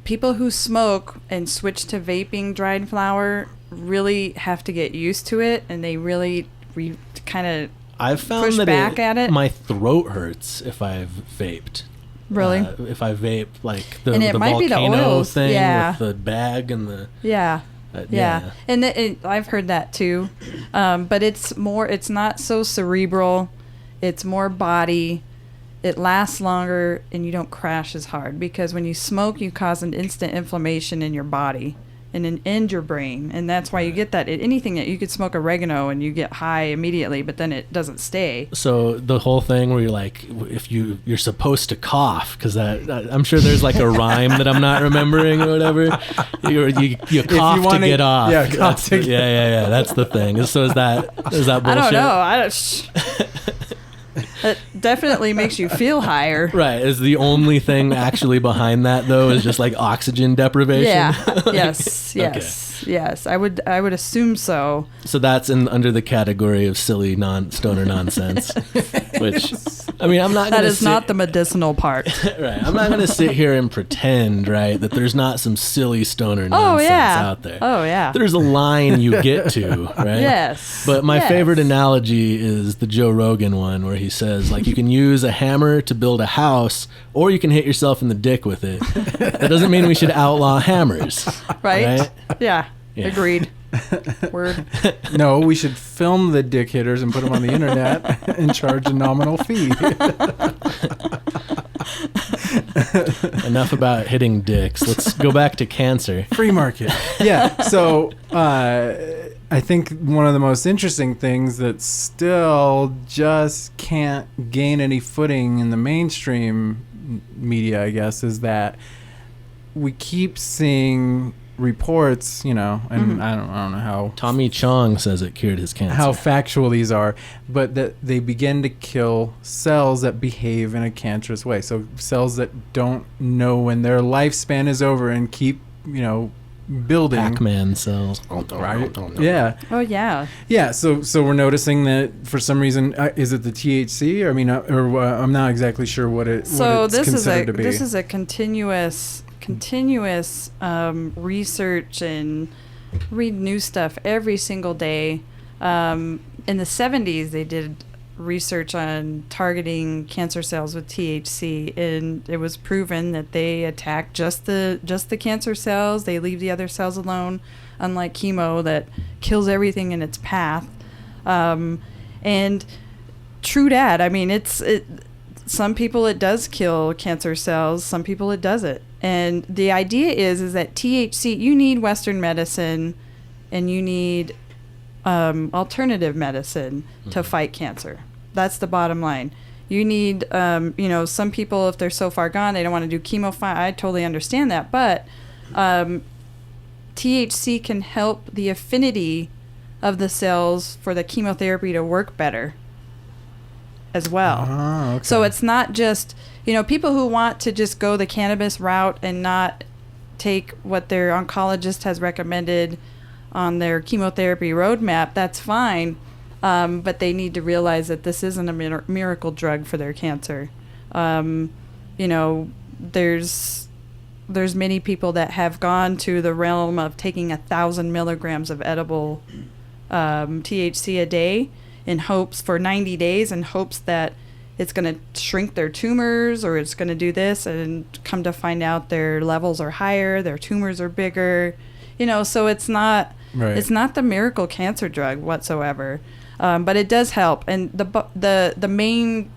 people who smoke and switch to vaping dried flower really have to get used to it, and they really kind of I've found push that back at it? my throat hurts if I've vaped. Really? If I vape like the And it might be the volcano oils, thing yeah. with the bag and the Yeah. Yeah. And I've heard that too. But it's not so cerebral. It's more body. It lasts longer and you don't crash as hard, because when you smoke, you cause an instant inflammation in your body and your brain. And that's why you get that. Anything that you could smoke oregano and you get high immediately, but then it doesn't stay. So the whole thing where you're like, if you're supposed to cough, because I'm sure there's like a rhyme that I'm not remembering or whatever. You cough to get off. Yeah, cough to get yeah. That's the thing. So is that bullshit? I don't know. It definitely makes you feel higher. Right. Is the only thing actually behind that though is just like oxygen deprivation? Yeah. Like, Yes. I would assume so. So that's under the category of silly stoner nonsense. Which, I mean, I'm not going to That is not the medicinal part. Right. I'm not going to sit here and pretend, right, that there's not some silly stoner nonsense out there. Oh yeah. There's a line you get to, right? Yes. But my Yes. favorite analogy is the Joe Rogan one, where he says, like, you can use a hammer to build a house, or you can hit yourself in the dick with it. That doesn't mean we should outlaw hammers. Right? Yeah. Yeah. Agreed. Word. No, we should film the dick hitters and put them on the internet and charge a nominal fee. Enough about hitting dicks. Let's go back to cancer. Free market. Yeah. So I think one of the most interesting things that still just can't gain any footing in the mainstream media, I guess, is that we keep seeing reports, and I don't know how Tommy Chong says it cured his cancer. how factual these are, but that they begin to kill cells that behave in a cancerous way. So cells that don't know when their lifespan is over and keep, building. Pac-Man cells. Right? Yeah. Oh yeah. Yeah. So we're noticing that for some reason, is it the THC? I mean, I'm not exactly sure what it's considered to be. This is a continuous research, and read new stuff every single day. In the 70s, they did research on targeting cancer cells with THC, and it was proven that they attack just the cancer cells. They leave the other cells alone, unlike chemo that kills everything in its path. And true dat. I mean, some people it does kill cancer cells, some people it doesn't. And the idea is that THC, you need Western medicine and you need alternative medicine to fight cancer. That's the bottom line. You need, some people, if they're so far gone, they don't want to do chemo. I totally understand that. But THC can help the affinity of the cells for the chemotherapy to work better as well. Oh, okay. So it's not just, people who want to just go the cannabis route and not take what their oncologist has recommended on their chemotherapy roadmap, that's fine. But they need to realize that this isn't a miracle drug for their cancer. There's many people that have gone to the realm of taking 1,000 milligrams of edible THC a day in hopes for 90 days in hopes that it's going to shrink their tumors or it's going to do this, and come to find out their levels are higher, their tumors are bigger, so it's not Right. It's not the miracle cancer drug whatsoever. But it does help. And the main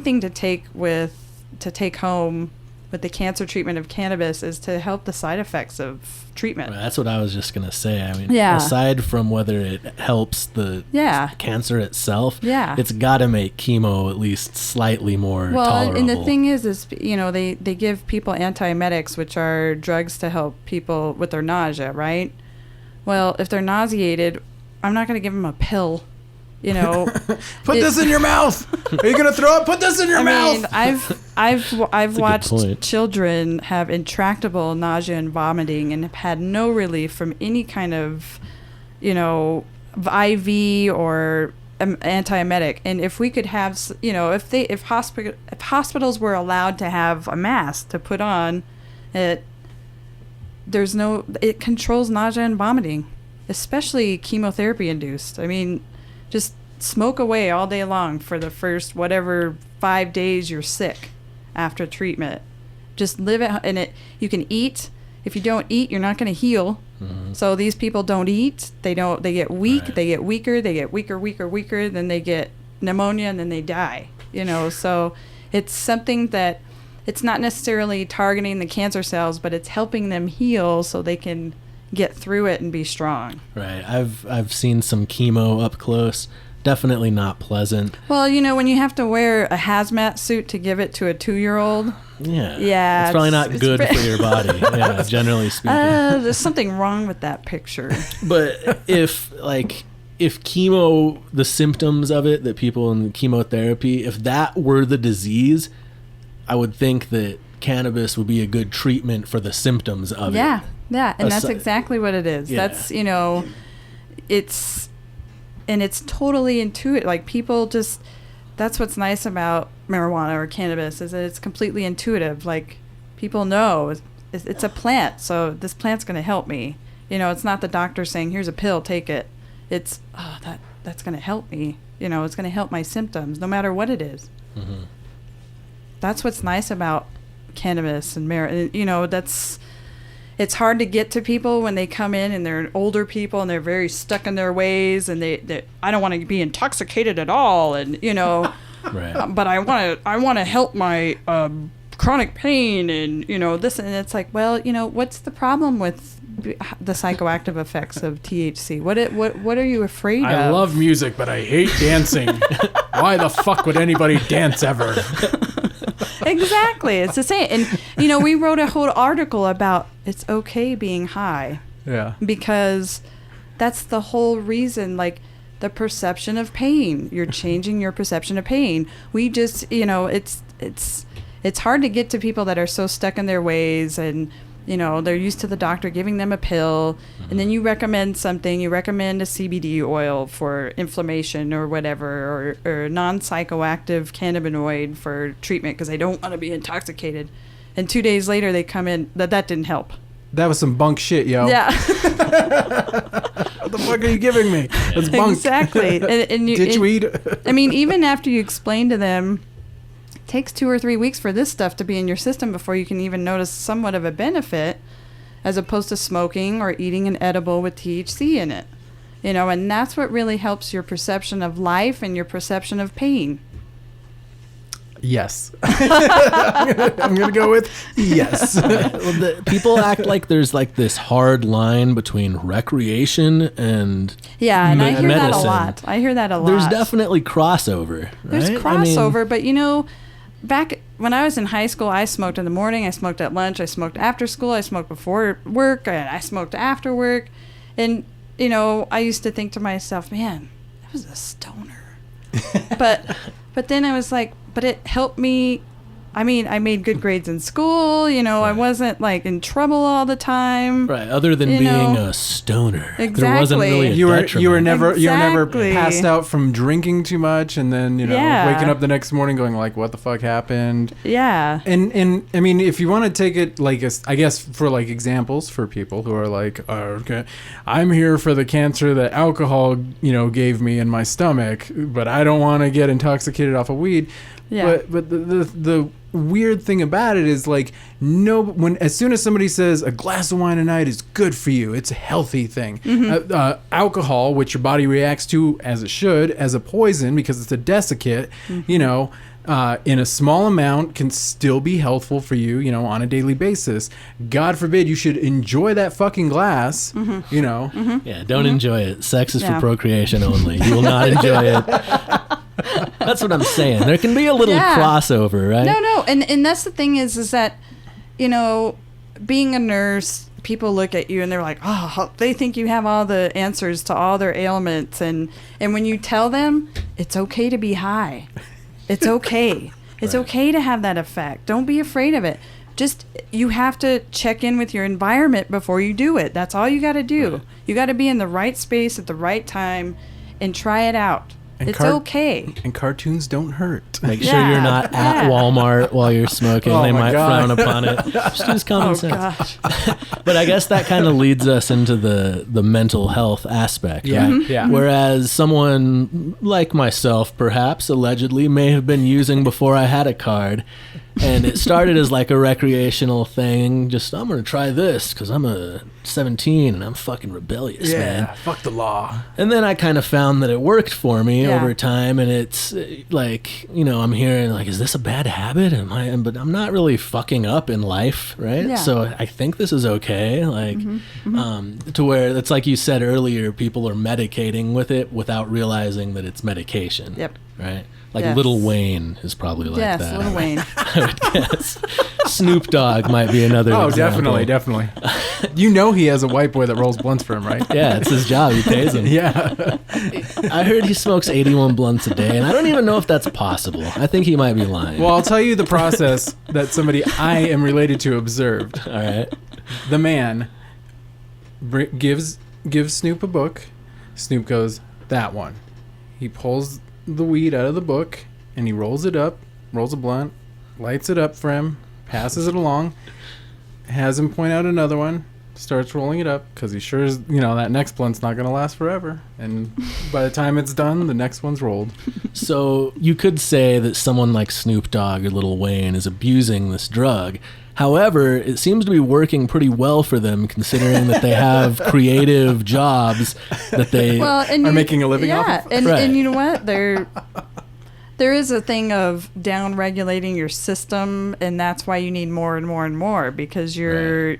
thing to take home with the cancer treatment of cannabis is to help the side effects of treatment. That's what I was just going to say. I mean, Yeah. aside from whether it helps the cancer itself, it's got to make chemo at least slightly more tolerable. And the thing is they give people antiemetics, which are drugs to help people with their nausea, right? Well, if they're nauseated, I'm not going to give them a pill. Put this in your mouth. Are you gonna throw up? Put this in your mouth. I've watched children have intractable nausea and vomiting and have had no relief from any kind of, IV or antiemetic. And if we could have, if hospitals were allowed to have a mask to put on, it controls nausea and vomiting, especially chemotherapy induced. I mean, just smoke away all day long for the first whatever 5 days you're sick after treatment. Just live it, and you can eat. If you don't eat, you're not going to heal. Mm-hmm. So these people don't eat. They get weak. Right. They get weaker. They get weaker. Then they get pneumonia, and then they die. So it's something that it's not necessarily targeting the cancer cells, but it's helping them heal so they can get through it and be strong. Right. I've seen some chemo up close. Definitely not pleasant. Well, when you have to wear a hazmat suit to give it to a 2-year-old. Yeah. It's probably not good for your body. Yeah, generally speaking. There's something wrong with that picture. But if chemo, the symptoms of it, that people in chemotherapy, if that were the disease, I would think that cannabis would be a good treatment for the symptoms of it. Yeah, and that's exactly what it is. Yeah. That's, it's totally intuitive. Like, people just, that's what's nice about marijuana or cannabis, is that it's completely intuitive. Like, people know it's a plant, so this plant's going to help me. It's not the doctor saying, here's a pill, take it. It's, that's going to help me. It's going to help my symptoms, no matter what it is. Mm-hmm. That's what's nice about cannabis and marijuana. It's hard to get to people when they come in and they're older people and they're very stuck in their ways, and they I don't want to be intoxicated at all, and right. But I want to help my chronic pain and this, and it's like, well, what's the problem with the psychoactive effects of THC? What are you afraid of? I love music, but I hate dancing. Why the fuck would anybody dance ever? Exactly. It's the same. And, we wrote a whole article about it's okay being high. Yeah. Because that's the whole reason, like, the perception of pain. You're changing your perception of pain. We just, it's hard to get to people that are so stuck in their ways, and, they're used to the doctor giving them a pill, and then you recommend something. You recommend a CBD oil for inflammation or whatever, or non-psychoactive cannabinoid for treatment because they don't want to be intoxicated. And 2 days later, they come in, that didn't help. That was some bunk shit, yo. Yeah. What the fuck are you giving me? That's bunk. Exactly. And Did you eat? I mean, even after you explain to them, it takes 2 or 3 weeks for this stuff to be in your system before you can even notice somewhat of a benefit, as opposed to smoking or eating an edible with THC in it. And that's what really helps your perception of life and your perception of pain. Yes. I'm gonna go with yes. Well, people act like there's like this hard line between recreation and and I hear medicine. that a lot. There's definitely crossover. Right? There's crossover, but back when I was in high school, I smoked in the morning, I smoked at lunch, I smoked after school, I smoked before work, and I smoked after work, and I used to think to myself, man, I was a stoner. But then I was like, but it helped me. I mean, I made good grades in school. Right. I wasn't like in trouble all the time. Right. Other than being a stoner, exactly. There wasn't really a detriment. You were never passed out from drinking too much, and then waking up the next morning going like, what the fuck happened? Yeah. And I mean, if you want to take it like I guess for like examples for people who are like, okay, I'm here for the cancer that alcohol gave me in my stomach, but I don't want to get intoxicated off of weed. Yeah. But the weird thing about it is like as soon as somebody says a glass of wine a night is good for you, it's a healthy thing. Mm-hmm. Alcohol, which your body reacts to as it should, as a poison because it's a desiccant, in a small amount can still be healthful for you, on a daily basis. God forbid you should enjoy that fucking glass, Mm-hmm. Yeah, don't enjoy it. Sex is for procreation only. You will not enjoy it. That's what I'm saying. There can be a little crossover, right? No. And that's the thing is that, being a nurse, people look at you and they're like, oh, they think you have all the answers to all their ailments. And when you tell them, it's okay to be high. It's okay. It's okay to have that effect. Don't be afraid of it. Just, you have to check in with your environment before you do it. That's all you got to do. Right. You got to be in the right space at the right time and try it out. It's okay. And cartoons don't hurt. Make sure you're not at Walmart while you're smoking. Oh they my might God. frown upon it. Just use common sense. Gosh. But I guess that kind of leads us into the mental health aspect, Yeah, right? yeah. Whereas someone like myself, perhaps, allegedly, may have been using before I had a card. And it started as like a recreational thing. Just, I'm going to try this because I'm a 17 and I'm fucking rebellious, man. Fuck the law. And then I kind of found that it worked for me Yeah. over time. And it's like, I'm hearing like, is this a bad habit? But I'm not really fucking up in life, right? Yeah. So I think this is okay. Like, to where it's like you said earlier, people are medicating with it without realizing that it's medication. Yep. Right? Like Yes. Lil Wayne is probably like Yes, that. Lil Wayne. I would guess. Snoop Dogg might be another Oh, example. definitely. You know he has a white boy that rolls blunts for him, right? Yeah, it's his job. He pays him. Yeah. I heard he smokes 81 blunts a day, and I don't even know if that's possible. I think he might be lying. Well, I'll tell you the process that somebody I am related to observed. All right. The man gives Snoop a book. Snoop goes, that one. He pulls the weed out of the book and he rolls it up, rolls a blunt, lights it up for him, passes it along, has him point out another one, starts rolling it up because he sure is, that next blunt's not going to last forever. And by the time it's done, the next one's rolled. So you could say that someone like Snoop Dogg or Lil Wayne is abusing this drug. However, it seems to be working pretty well for them, considering that they have creative jobs that they are making a living off of. And you know what? There is a thing of down regulating your system, and that's why you need more and more and more, because your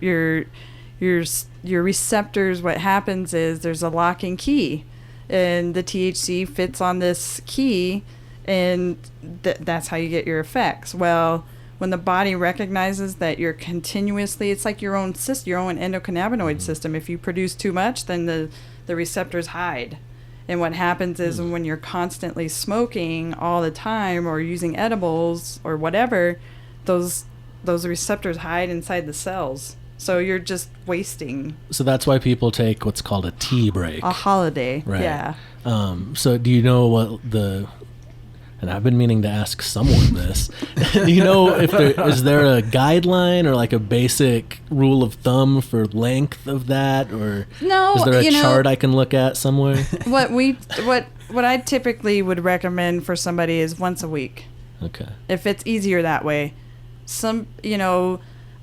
receptors, what happens is there's a lock and key, and the THC fits on this key, and that's how you get your effects. Well, when the body recognizes that you're continuously, it's like your own endocannabinoid system. If you produce too much, then the receptors hide. And what happens is when you're constantly smoking all the time or using edibles or whatever, those receptors hide inside the cells. So you're just wasting. So that's why people take what's called a tea break. A holiday. Right. Yeah. So do you know what and I've been meaning to ask someone this. Do you know if is there a guideline or like a basic rule of thumb for length of that, or No, is there a chart I can look at somewhere? What I typically would recommend for somebody is once a week. Okay. If it's easier that way.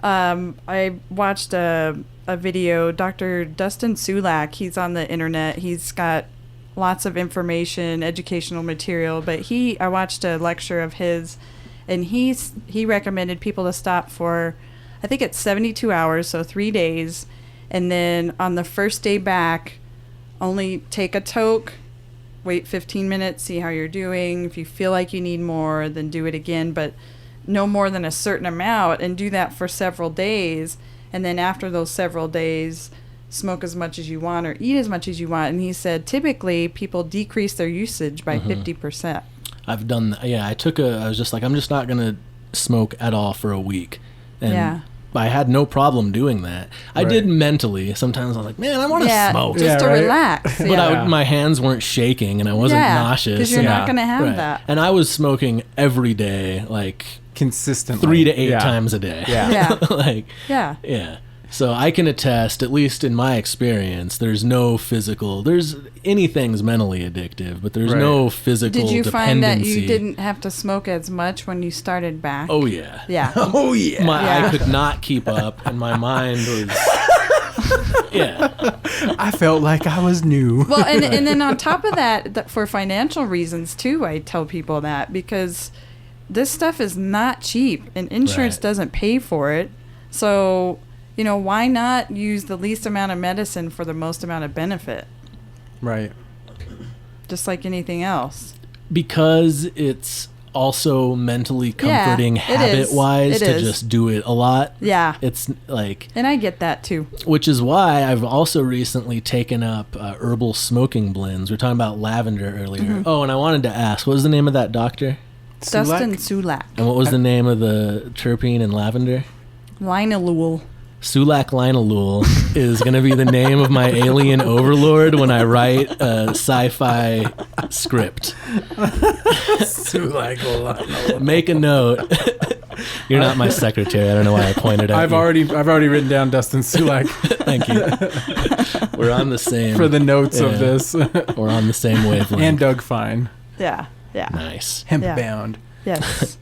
I watched a video, Dr. Dustin Sulak, he's on the internet. He's got lots of information, educational material, but I watched a lecture of his, and he recommended people to stop for, I think it's 72 hours, so 3 days, and then on the first day back, only take a toke, wait 15 minutes, see how you're doing. If you feel like you need more, then do it again, but no more than a certain amount, and do that for several days, and then after those several days, smoke as much as you want or eat as much as you want. And he said typically people decrease their usage by 50%. I've done that. Yeah, I was just like, I'm just not going to smoke at all for a week. And I had no problem doing that. I did mentally. Sometimes I was like, man, I want to smoke. Just to relax. But my hands weren't shaking and I wasn't nauseous. Because you're not going to have that. And I was smoking every day, like consistently 3 to 8 times a day. Yeah. Yeah. So I can attest, at least in my experience, there's anything's mentally addictive, but there's no physical dependency. Did you find that you didn't have to smoke as much when you started back? Oh, yeah. Yeah. Oh, yeah. I could not keep up, and my mind was... Yeah. I felt like I was new. Well, and then on top of that, for financial reasons, too, I tell people that, because this stuff is not cheap, and insurance doesn't pay for it. So... why not use the least amount of medicine for the most amount of benefit? Right. Just like anything else. Because it's also mentally comforting habit-wise to just do it a lot. Yeah. It's like... And I get that, too. Which is why I've also recently taken up herbal smoking blends. We were talking about lavender earlier. Oh, and I wanted to ask, what was the name of that doctor? Dustin Sulak. And what was the name of the terpene in lavender? Linalool. Sulak Linalul is going to be the name of my alien overlord when I write a sci-fi script. Make a note. You're not my secretary. I don't know why I pointed at I've you. already written down Dustin Sulak Thank you. We're on the same. for the notes of this. We're on the same wavelength. And Doug Fine, Yeah. Yeah. Nice. hemp-bound. Yes.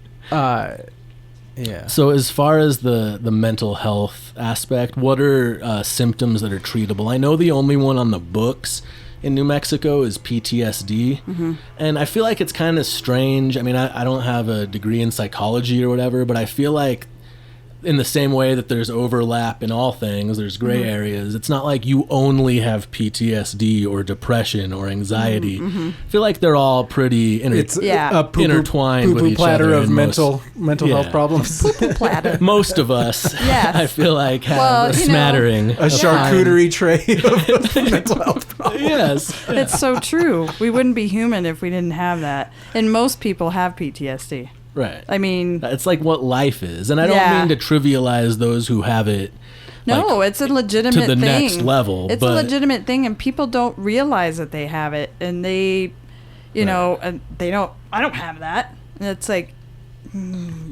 Yeah. So as far as the mental health aspect, what are symptoms that are treatable? I know the only one on the books in New Mexico is PTSD. And I feel like it's kind of strange. I mean, I don't have a degree in psychology or whatever, but I feel like in the same way that there's overlap in all things, there's gray areas. It's not like you only have PTSD or depression or anxiety. I feel like they're all pretty It's Yeah. a poo-poo, intertwined with poo-poo each platter other of in mental Yeah. health problems. Platter. most of us, Yes. I feel like, have Well, a you know, smattering. A charcuterie tray of mental health problems. Yes. It's so true. We wouldn't be human if we didn't have that. And most people have PTSD. Right. I mean, It's like what life is. And I don't Yeah. mean to trivialize those who have it. no, like, it's a legitimate to the thing. next level, It's but- a legitimate thing, and people don't realize that they have it, and they, you know, and they don't. I don't have that. And it's like,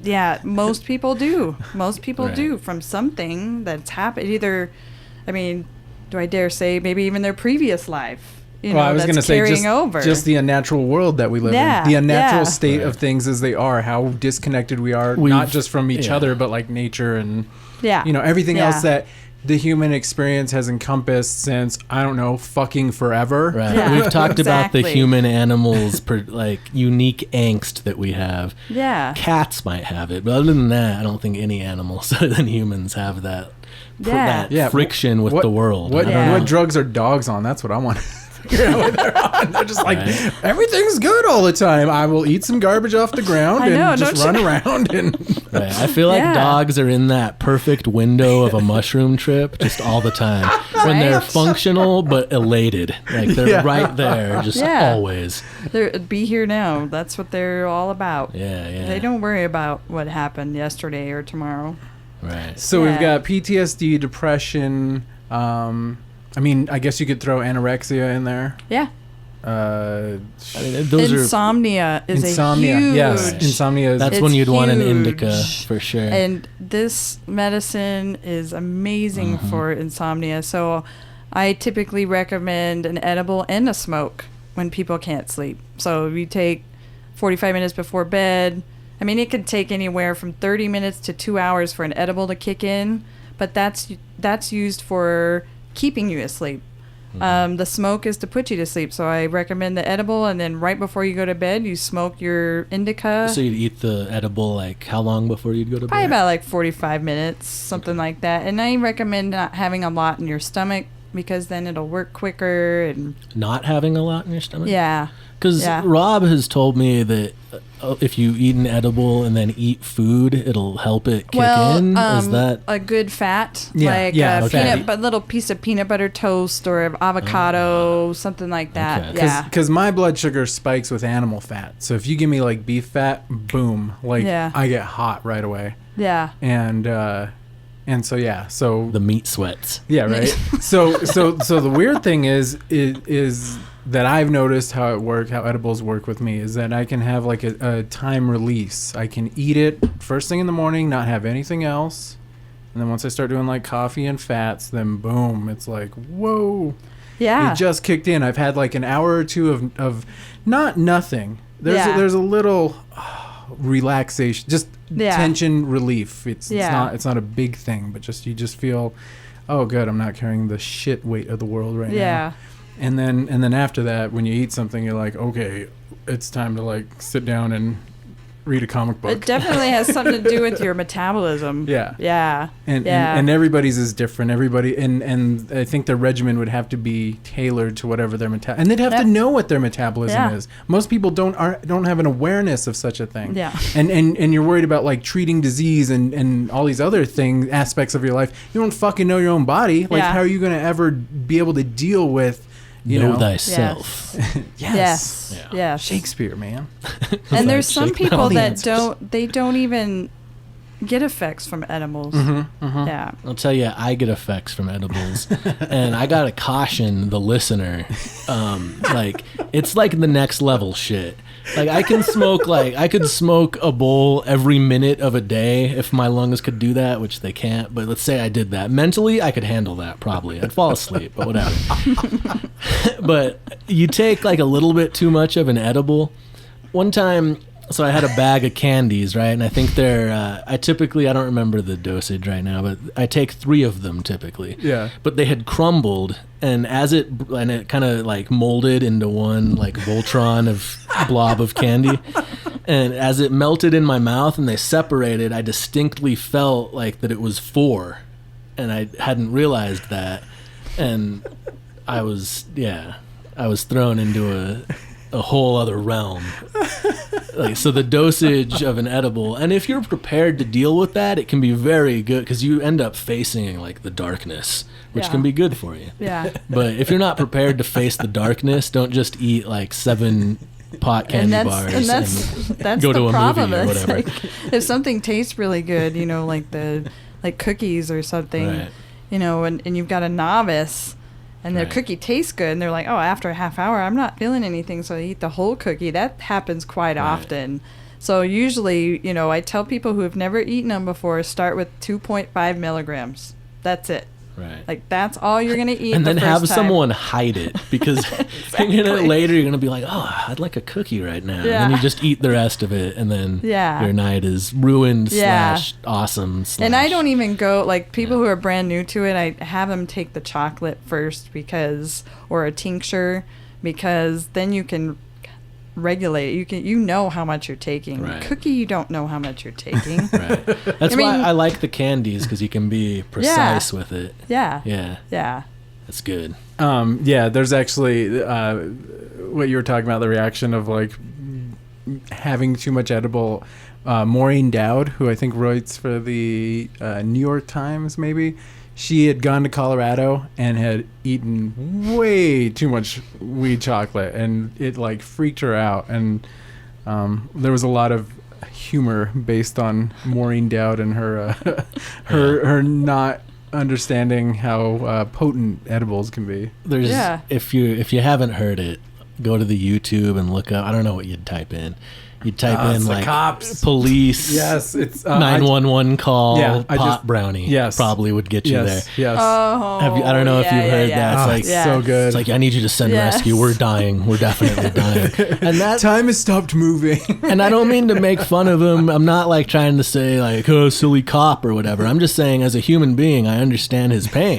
yeah, most people do. Most people Right. do from something that's happened. Either, I mean, do I dare say maybe even their previous life? You know, Well, I was that's going to say carrying over. just the unnatural world that we live Yeah, in, the unnatural yeah. state of Right. things as they are, how disconnected we are, We've- not just from each yeah. other, but like nature and yeah, everything Yeah. else that the human experience has encompassed since I don't know, fucking forever. Right. Yeah, We've talked about the exactly. human animals, like unique angst that we have. Yeah. Cats might have it, but other than that, I don't think any animals other than humans have that. Yeah. That Yeah, friction with What- the world. What I don't what know. drugs are dogs on? That's what I want. Figure out what they're on. They're just like Right. everything's good all the time. I will eat some garbage off the ground I know, and just don't run you- around and Right. I feel like Yeah. dogs are in that perfect window of a mushroom trip just all the time. When they're Right. functional but elated. Like they're Yeah. right there, just Yeah. always. They're be here now. That's what they're all about. Yeah, yeah. They don't worry about what happened yesterday or tomorrow. Right. So we've Yeah. got PTSD, depression. I mean, I guess you could throw anorexia in there. Yeah. Uh, I mean, those are Insomnia is insomnia. a huge. Yes, insomnia is. that's It's when you'd want an huge. indica for sure. And this medicine is amazing Mm-hmm. for insomnia. So I typically recommend an edible and a smoke when people can't sleep. So you take 45 minutes before bed. I mean, it can take anywhere from 30 minutes to 2 hours for an edible to kick in, but that's used for keeping you asleep. The smoke is to put you to sleep. So I recommend the edible, and then right before you go to bed, you smoke your indica. So you'd eat the edible like how long before you'd go to Probably bed? about like 45 minutes, something like that. And I recommend not having a lot in your stomach because then it'll work quicker. And Not having a lot in your stomach? yeah, Because Yeah. Rob has told me that if you eat an edible and then eat food, it'll help it kick in. Is that a good fat? Yeah, like yeah, a fatty. little piece of peanut butter toast or avocado, something like that. Okay. Yeah. Because my blood sugar spikes with animal fat. So if you give me like beef fat, boom, like Yeah. I get hot right away. Yeah. And so yeah, so the meat sweats? yeah, right. so the weird thing is that I've noticed how edibles work with me is that I can have like a time release. I can eat it first thing in the morning, not have anything else. And then once I start doing like coffee and fats, then boom, it's like, whoa. Yeah. It just kicked in. I've had like an hour or two of nothing. There's a little relaxation, just Yeah. tension relief. It's Yeah. not a big thing, but you just feel, oh good, I'm not carrying the shit weight of the world right now. Yeah. And then after that, when you eat something, you're like, okay, it's time to like sit down and read a comic book. It definitely has something to do with your metabolism. Yeah. Yeah. And, Yeah. and everybody's is different. Everybody and I think the regimen would have to be tailored to whatever their and they'd have to Yep. know what their metabolism Yeah. is. Most people don't have an awareness of such a thing. Yeah. And you're worried about like treating disease and all these other aspects of your life. You don't fucking know your own body. Like Yeah. how are you going to ever be able to deal with Know thyself. Yes. Yeah. Yes. Shakespeare, man. And there's some Shake- people all the that answers. don't even get effects from edibles. Yeah. I'll tell you, I get effects from edibles, and I gotta caution the listener. Like, it's like the next level shit. Like, I could smoke a bowl every minute of a day if my lungs could do that, which they can't. But let's say I did that. Mentally, I could handle that probably. I'd fall asleep, but whatever. But you take like a little bit too much of an edible. One time, so I had a bag of candies, right? And I think I don't remember the dosage right now, but I take 3 of them typically. Yeah. But they had crumbled, and it kind of like molded into one like Voltron of blob of candy. And as it melted in my mouth and they separated, I distinctly felt like that it was 4, and I hadn't realized that. And I was thrown into a whole other realm. Like, so the dosage of an edible, and if you're prepared to deal with that, it can be very good, because you end up facing like the darkness, which can be good for you. Yeah. But if you're not prepared to face the darkness, don't just eat like 7 pot candy bars and that's go the to a problem. movie or It's whatever. like, if something tastes really good, like cookies or something, Right. and you've got a novice, and their Right. cookie tastes good, and they're like, oh, after a half hour, I'm not feeling anything, so I eat the whole cookie. That happens quite often. So usually, I tell people who have never eaten them before, start with 2.5 milligrams. That's it. Right. Like, that's all you're going to eat And the then first have time. someone hide it, because later you're gonna be like, oh, I'd like a cookie right now. And then you just eat the rest of it, and then your night is ruined / awesome. And I don't even go, like, people who are brand new to it, I have them take the chocolate first, or a tincture, because then you can regulate it. You know how much you're taking. Right. Cookie, you don't know how much you're taking. Right. That's why I like the candies, because you can be precise with it. Yeah. Yeah. That's good. There's actually what you were talking about, the reaction of like having too much edible. Maureen Dowd, who I think writes for the New York Times, maybe, she had gone to Colorado and had eaten way too much weed chocolate, and it like freaked her out. And there was a lot of humor based on Maureen Dowd and her her not understanding how potent edibles can be. If you haven't heard it, go to the YouTube and look up. I don't know what you'd type in. You type in like cops, police. Yes, it's 911 call. Pot brownie. Yes, probably would get you there. Yes. Oh, I don't know if you've heard that. It's like so good. It's like, I need you to send rescue. We're dying. We're definitely dying. And that time has stopped moving. And I don't mean to make fun of him. I'm not like trying to say like, oh, silly cop or whatever. I'm just saying, as a human being, I understand his pain.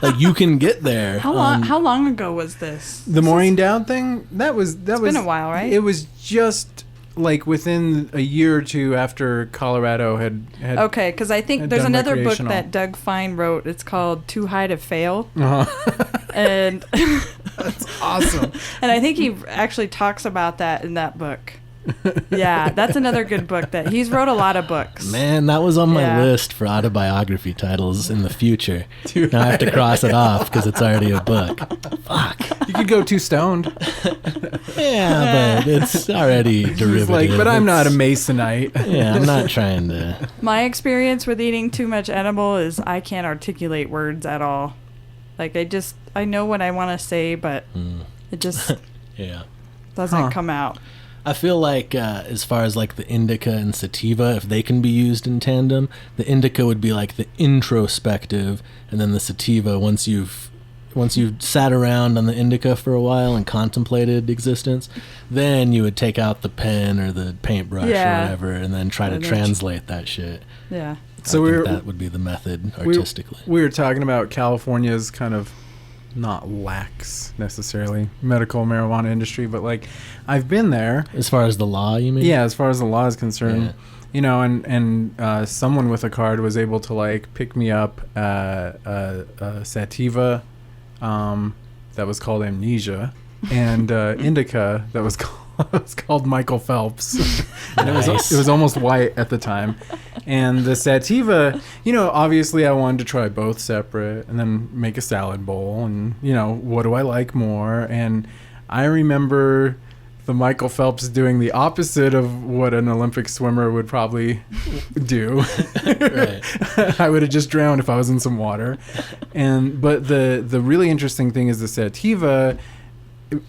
Like, you can get there. How long ago was this? The Maureen Dowd thing? That was been a while, right? It was just like within a year or two after Colorado had okay, because I think there's another book that Doug Fine wrote. It's called Too High to Fail. And that's awesome. And I think he actually talks about that in that book. Yeah, that's another good book that he's wrote a lot of books. Man, that was on my list for autobiography titles in the future. Now I have to cross it off because it's already a book. Fuck. You could go Too Stoned. Yeah, but it's already derivative. Like, but I'm not a Masonite. Yeah, I'm not trying to. My experience with eating too much edible is I can't articulate words at all. Like, I know what I want to say, but it just doesn't come out. I feel like as far as like the indica and sativa, if they can be used in tandem, the indica would be like the introspective, and then the sativa, once you've sat around on the indica for a while and contemplated existence, then you would take out the pen or the paintbrush or whatever, and then try to translate that shit. Yeah. So I think that would be the method artistically. We were talking about California's kind of not lax necessarily medical marijuana industry, but like I've been there. As far as the law, you mean? Yeah, as far as the law is concerned. You know, and someone with a card was able to like pick me up a sativa that was called Amnesia, and indica that was called Michael Phelps. And it was almost white at the time. And the sativa, you know, obviously I wanted to try both separate and then make a salad bowl, and you know, what do I like more? And I remember the Michael Phelps doing the opposite of what an Olympic swimmer would probably do. Right. I would have just drowned if I was in some water. But the really interesting thing is the sativa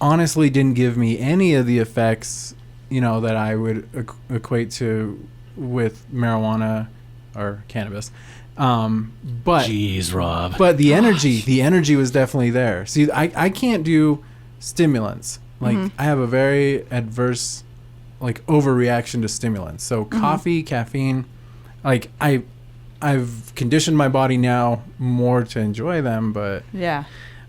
honestly didn't give me any of the effects, that I would equate to with marijuana or cannabis. But Jeez, Rob. But the energy was definitely there. See, I can't do stimulants. Like I have a very adverse overreaction to stimulants. So coffee, caffeine, I've conditioned my body now more to enjoy them, but Yeah.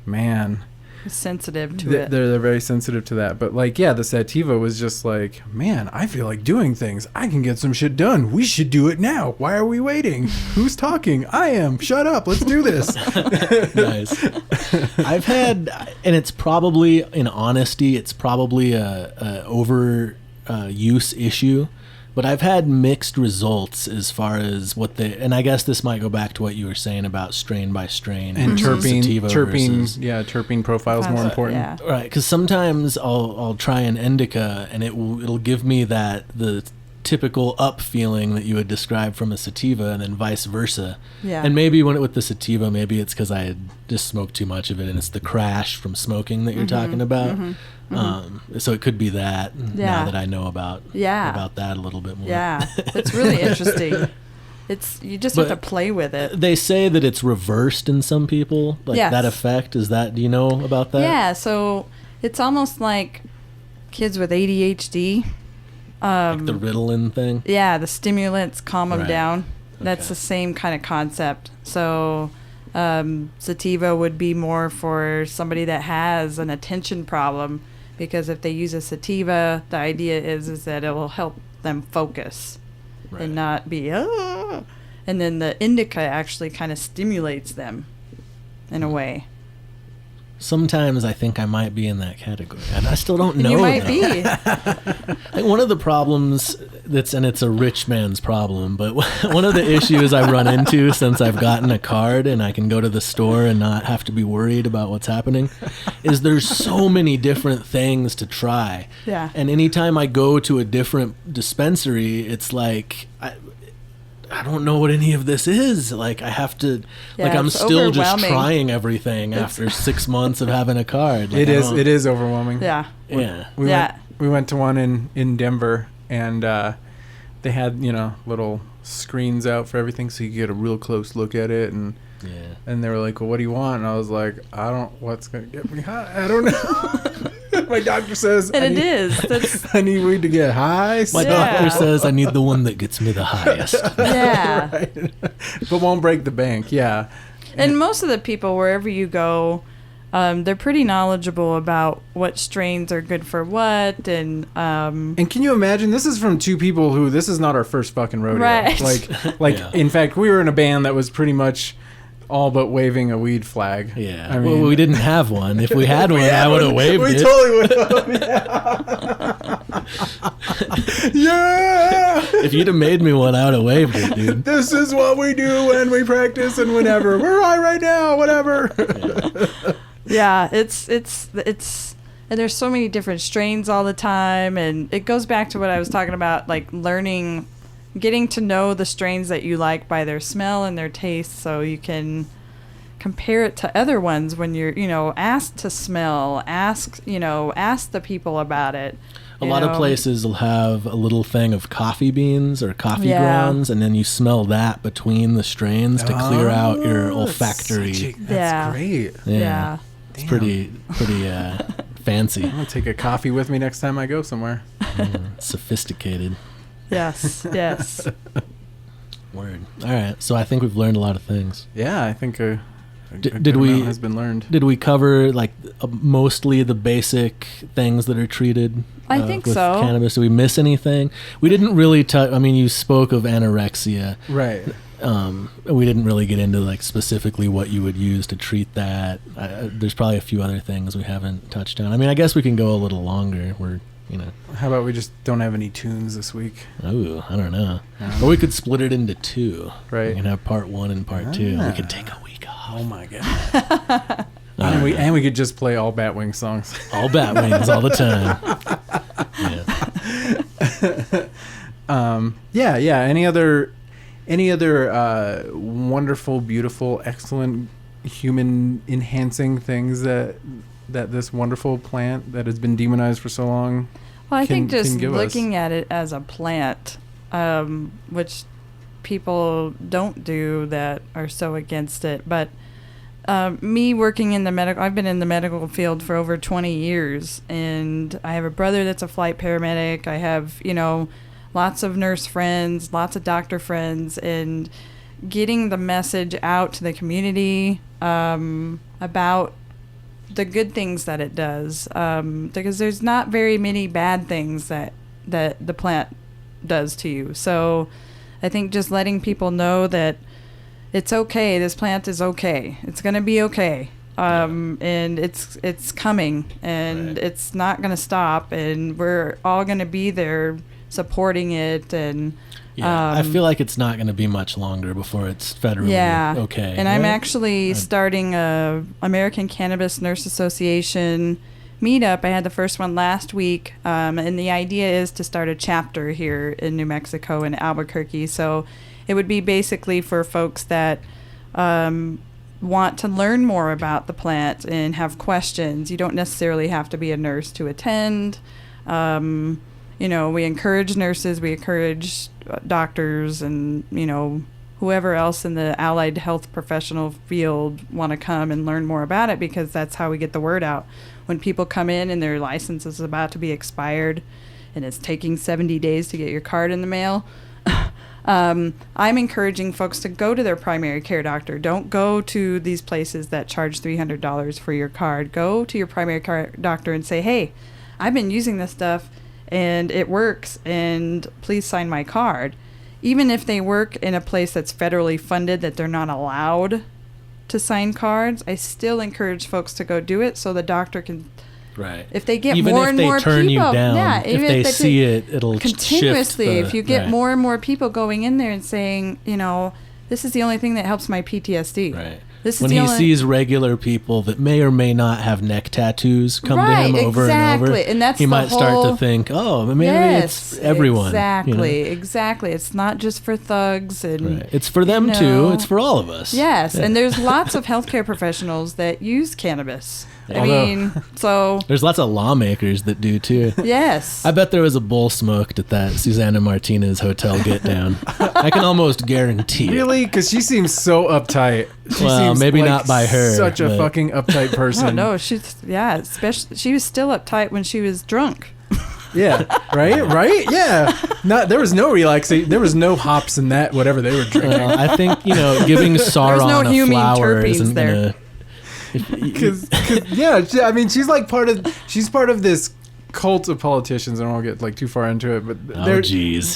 man, Sensitive to it. they're very sensitive to that. But the sativa was just like, man, I feel like doing things. I can get some shit done. We should do it now. Why are we waiting? Who's talking? I am. Shut up. Let's do this. Nice. I've had, and it's probably, in honesty, it's probably a over use issue, but I've had mixed results as far as and I guess this might go back to what you were saying about strain by strain And versus sativa versus, terpene profile is more important. Yeah. right, because sometimes I'll try an indica and it'll give me the typical up feeling that you would describe from a sativa, and then vice versa. Yeah. And maybe with the sativa, maybe it's because I had just smoked too much of it, and it's the crash from smoking that you're talking about. So it could be that. Now that I know about that a little bit more. Yeah. It's really interesting. You just have to play with it. They say that it's reversed in some people, Yes. that effect. Do you know about that? Yeah, so it's almost like kids with ADHD. Like the Ritalin thing? Yeah, the stimulants calm them Right. down. That's Okay. the same kind of concept. So sativa would be more for somebody that has an attention problem, because if they use a sativa, the idea is that it will help them focus Right. and not be, and then the indica actually kind of stimulates them in a way. Sometimes I think I might be in that category, and I still don't know. You might though. be. I think one of the problems and it's a rich man's problem, but one of the issues I run into since I've gotten a card and I can go to the store and not have to be worried about what's happening is there's so many different things to try. Yeah. And anytime I go to a different dispensary, it's like I don't know what any of this is. I have to, Yeah, I'm it's still just overwhelming. trying everything after 6 months of having a card. It is overwhelming. Yeah. Yeah. We went to one in Denver, and they had little screens out for everything, so you could get a real close look at it. And they were like, "Well, what do you want?" And I was like, "What's gonna get me high? I don't know." My doctor says, And it is. That's, I need weed to get high. My so- doctor says I need the one that gets me the highest. yeah. Right. But won't break the bank. Yeah. And most of the people, wherever you go, they're pretty knowledgeable about what strains are good for what. And can you imagine? This is from two people who this is not our first fucking rodeo. Right. Yeah. In fact, we were in a band that was pretty much all but waving a weed flag. Yeah. I mean, well, we didn't have one. If we had one, I would have waved we it. totally would have. Yeah. If you'd have made me one, I would have waved it, dude. This is what we do when we practice and whenever. We're high right now, whatever. yeah, it's and there's so many different strains all the time. And it goes back to what I was talking about, getting to know the strains that you like by their smell and their taste, so you can compare it to other ones when you're, asked to smell, ask the people about it. A lot of places will have a little thing of coffee beans or coffee grounds, and then you smell that between the strains to clear out your olfactory. That's great. Yeah. It's pretty fancy. I'm gonna take a coffee with me next time I go somewhere. Sophisticated. Yes. Word. All right. So I think we've learned a lot of things. Yeah, I think a Did good we- amount has been learned. Did we cover mostly the basic things that are treated? I think with so. Cannabis. Did we miss anything? We didn't really touch. I mean, you spoke of anorexia. Right. We didn't really get into specifically what you would use to treat that. There's probably a few other things we haven't touched on. I mean, I guess we can go a little longer. How about we just don't have any tunes this week? Oh, I don't know. Or we could split it into two. Right. We can have part 1 and part 2. We could take a week off. Oh my god. And we could just play all Batwing songs. All bat wings all the time. Yeah. Any other wonderful, beautiful, excellent human enhancing things that this wonderful plant that has been demonized for so long? Well, I think can just give us? looking at it as a plant, which people don't do that are so against it. But me working in the medical, I've been in the medical field for over 20 years, and I have a brother that's a flight paramedic. I have, lots of nurse friends, lots of doctor friends, and getting the message out to the community about the good things that it does, because there's not very many bad things that the plant does to you. So I think just letting people know that it's okay. This plant is okay. It's going to be okay. And it's coming, and it's not going to stop, and we're all going to be there supporting it. And I feel like it's not going to be much longer before it's federally okay. And I'm actually starting a American Cannabis Nurse Association meetup. I had the first one last week, and the idea is to start a chapter here in New Mexico in Albuquerque. So it would be basically for folks that want to learn more about the plant and have questions. You don't necessarily have to be a nurse to attend. We encourage nurses, we encourage doctors, and, whoever else in the allied health professional field want to come and learn more about it, because that's how we get the word out. When people come in and their license is about to be expired and it's taking 70 days to get your card in the mail, I'm encouraging folks to go to their primary care doctor. Don't go to these places that charge $300 for your card. Go to your primary care doctor and say, hey, I've been using this stuff and it works, and please sign my card. Even if they work in a place that's federally funded that they're not allowed to sign cards, I still encourage folks to go do it so the doctor can. Right. If they get even more if and they more turn people, you down, if they see it, it'll continuously. Shift If you get right. more and more people going in there and saying, this is the only thing that helps my PTSD. Right. This is when the he only sees regular people that may or may not have neck tattoos come to him over and over, and that's he the might start whole- to think, oh, maybe it's everyone. Exactly. It's not just for thugs. And right. It's for them too. It's for all of us. Yes, Yeah. and there's lots of healthcare professionals that use cannabis. There's lots of lawmakers that do too. Yes. I bet there was a bowl smoked at that Susanna Martinez hotel get down. I can almost guarantee Really? Because she seems so uptight. She seems maybe like not by her. Such a fucking uptight person. No, especially she was still uptight when she was drunk. Yeah, right? Yeah. There was no relaxation. There was no hops in that, whatever they were drinking. I think, giving Sauron no a humane flower terpenes isn't there. going to... Because she's like part of this cult of politicians. I don't want to get like too far into it, but they're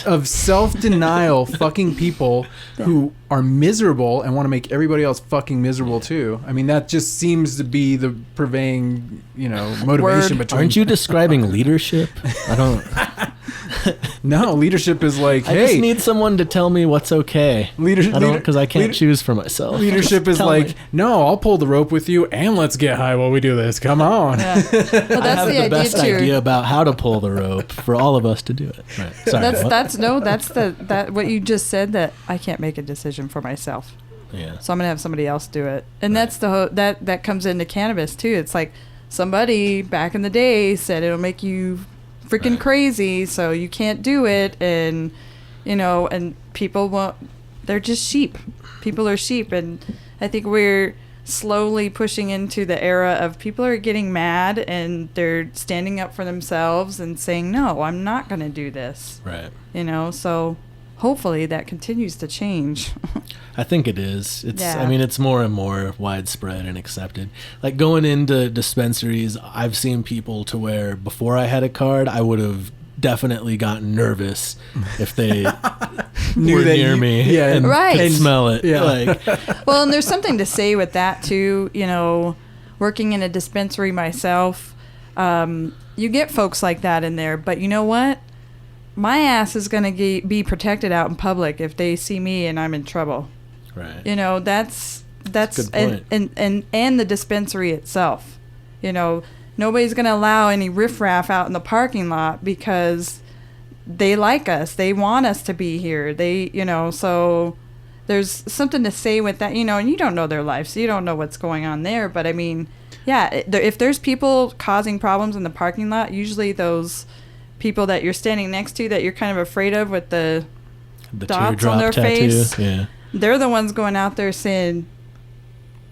of self-denial fucking people who are miserable and want to make everybody else fucking miserable too. I mean, that just seems to be the purveying, motivation between. Aren't you describing leadership? I don't... No, leadership is like, I hey, just need someone to tell me what's okay. Because I can't choose for myself. Leadership is like, no, I'll pull the rope with you and let's get high while we do this. Come on. Yeah. Well, that's I have the the best too. idea about how to pull the rope for all of us to do it. Right. Sorry. That's what you just said, that I can't make a decision for myself. Yeah. So I'm gonna have somebody else do it, and that's that comes into cannabis too. It's like somebody back in the day said it'll make you freaking crazy, so you can't do it, and and people won't. They're just sheep. People are sheep, and I think we're slowly pushing into the era of people are getting mad and they're standing up for themselves and saying, no, I'm not going to do this. Right. So hopefully that continues to change. I think it is. It's more and more widespread and accepted. Like going into dispensaries, I've seen people to where before I had a card, I would have definitely gotten nervous if they were near me and could smell it. Yeah. Well, and there's something to say with that too. Working in a dispensary myself, you get folks like that in there, but you know what? My ass is going to be protected out in public if they see me and I'm in trouble. Right. That's a good point. and the dispensary itself. Not nobody's going to allow any riffraff out in the parking lot because they like us. They want us to be here. So there's something to say with that, and you don't know their life, so you don't know what's going on there. But I mean, yeah, if there's people causing problems in the parking lot, usually those people that you're standing next to that you're kind of afraid of with the dots on their face, they're the ones going out there saying,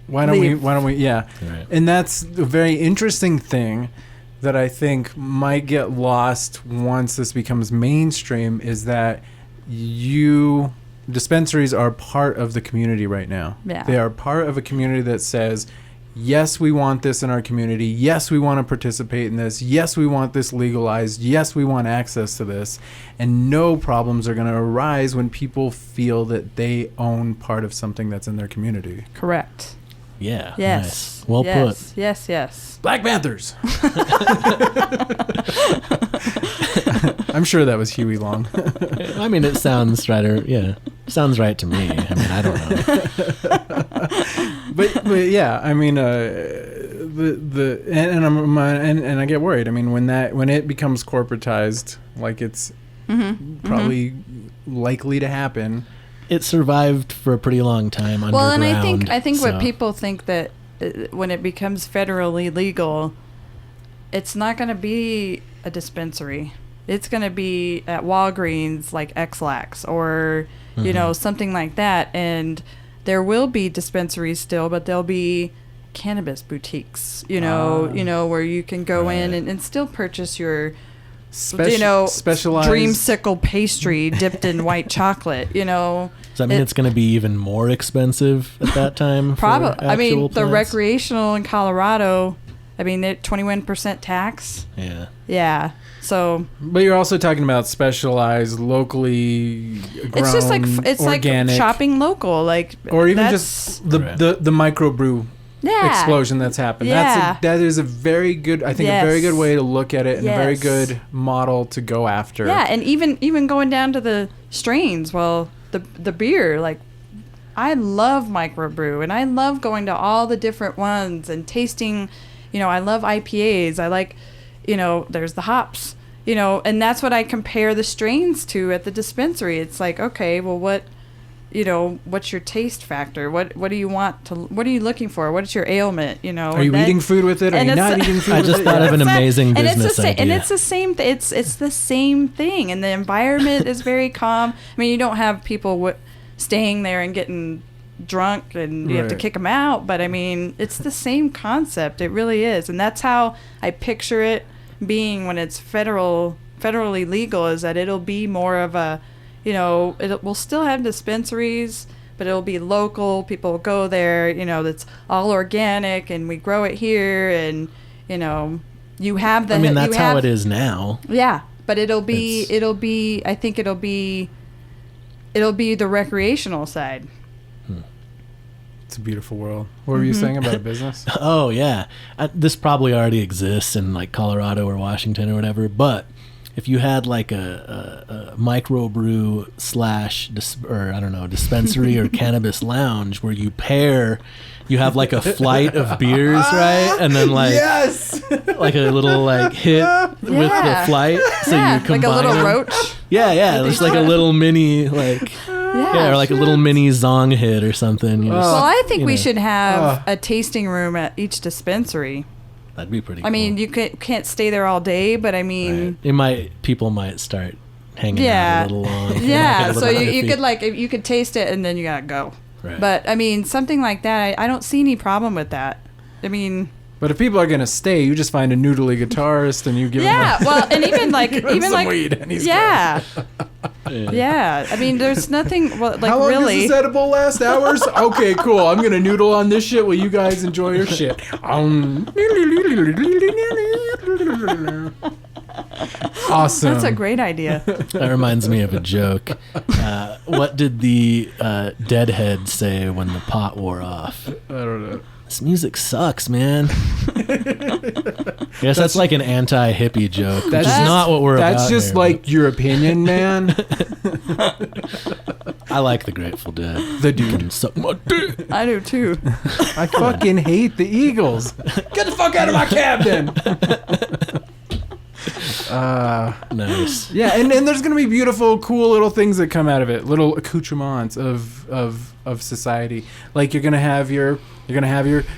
why don't we yeah. Right. And that's a very interesting thing that I think might get lost once this becomes mainstream, is that dispensaries are part of the community right now. Yeah. They are part of a community that says, yes, we want this in our community. Yes, we want to participate in this. Yes, we want this legalized. Yes, we want access to this. And no problems are going to arise when people feel that they own part of something that's in their community. correct. Yeah. Yes. Nice. Well put. Yes. Black Panthers. I'm sure that was Huey Long. I mean, it sounds right. Sounds right to me. I mean, I don't know. but yeah, I mean, and I get worried. I mean, when it becomes corporatized, like it's probably likely to happen. It survived for a pretty long time underground. Well, and I think what people think that when it becomes federally legal, it's not going to be a dispensary. It's going to be at Walgreens, like X-Lax, or something like that. And there will be dispensaries still, but there'll be cannabis boutiques. Where you can go in and still purchase your specialized dreamsicle pastry dipped in white chocolate. Does that mean it's going to be even more expensive at that time? Probably. I mean, the plants? recreational in Colorado, they're 21% tax. Yeah. Yeah. So. But you're also talking about specialized, locally grown, it's just organic, like shopping local, or even just the microbrew explosion that's happened. Yeah. That is a very good, I think, a very good way to look at it, and a very good model to go after. Yeah, and even going down to the strains. Well, the beer, I love microbrew, and I love going to all the different ones and tasting. I love IPAs. I like, there's the hops. And that's what I compare the strains to at the dispensary. It's like, okay, well, what's your taste factor? What do you want what are you looking for? What is your ailment? Are you eating food with it? Are you not eating food with it? I just thought of an amazing business idea. And it's the same. It's the same thing. And the environment is very calm. I mean, you don't have people staying there and getting drunk, and you have to kick them out. But I mean, it's the same concept. It really is. And that's how I picture it being when it's federally legal. Is that it'll be more of a we'll still have dispensaries, but it'll be local. People will go there, that's all organic, and we grow it here, and, you have the... I mean, that's how it is now. Yeah, but it'll be the recreational side. It's a beautiful world. What were you saying about a business? Oh, yeah. This probably already exists in, Colorado or Washington or whatever, but... If you had a microbrew / dispensary or cannabis lounge where you have a flight of beers, right? And then yes! like a little hit with the flight. So you combine like a little them. roach. Yeah. There's a little mini or a little mini zong hit or something. Well, I think we should have a tasting room at each dispensary. That'd be pretty cool. I mean, you can't stay there all day, but I mean... People might start hanging out a little long. Yeah, so you could taste it and then you gotta go. Right. But, I mean, something like that, I don't see any problem with that. I mean... But if people are going to stay, you just find a noodly guitarist and you give him and even some weed and he's good. Yeah. I mean, there's nothing how long does this edible last? Hours? Okay, cool. I'm going to noodle on this shit while you guys enjoy your shit. Awesome. That's a great idea. That reminds me of a joke. What did the Deadhead say when the pot wore off? I don't know. This music sucks, man. Yes, that's like an anti-hippie joke, which is not what we're about. That's just here, your opinion, man. I like the Grateful Dead. The dude. Can suck my dick. I do too. I fucking hate the Eagles. Get the fuck out of my cab, then. Nice. Yeah, and there's gonna be beautiful, cool little things that come out of it, little accoutrements of society. Like you're gonna have your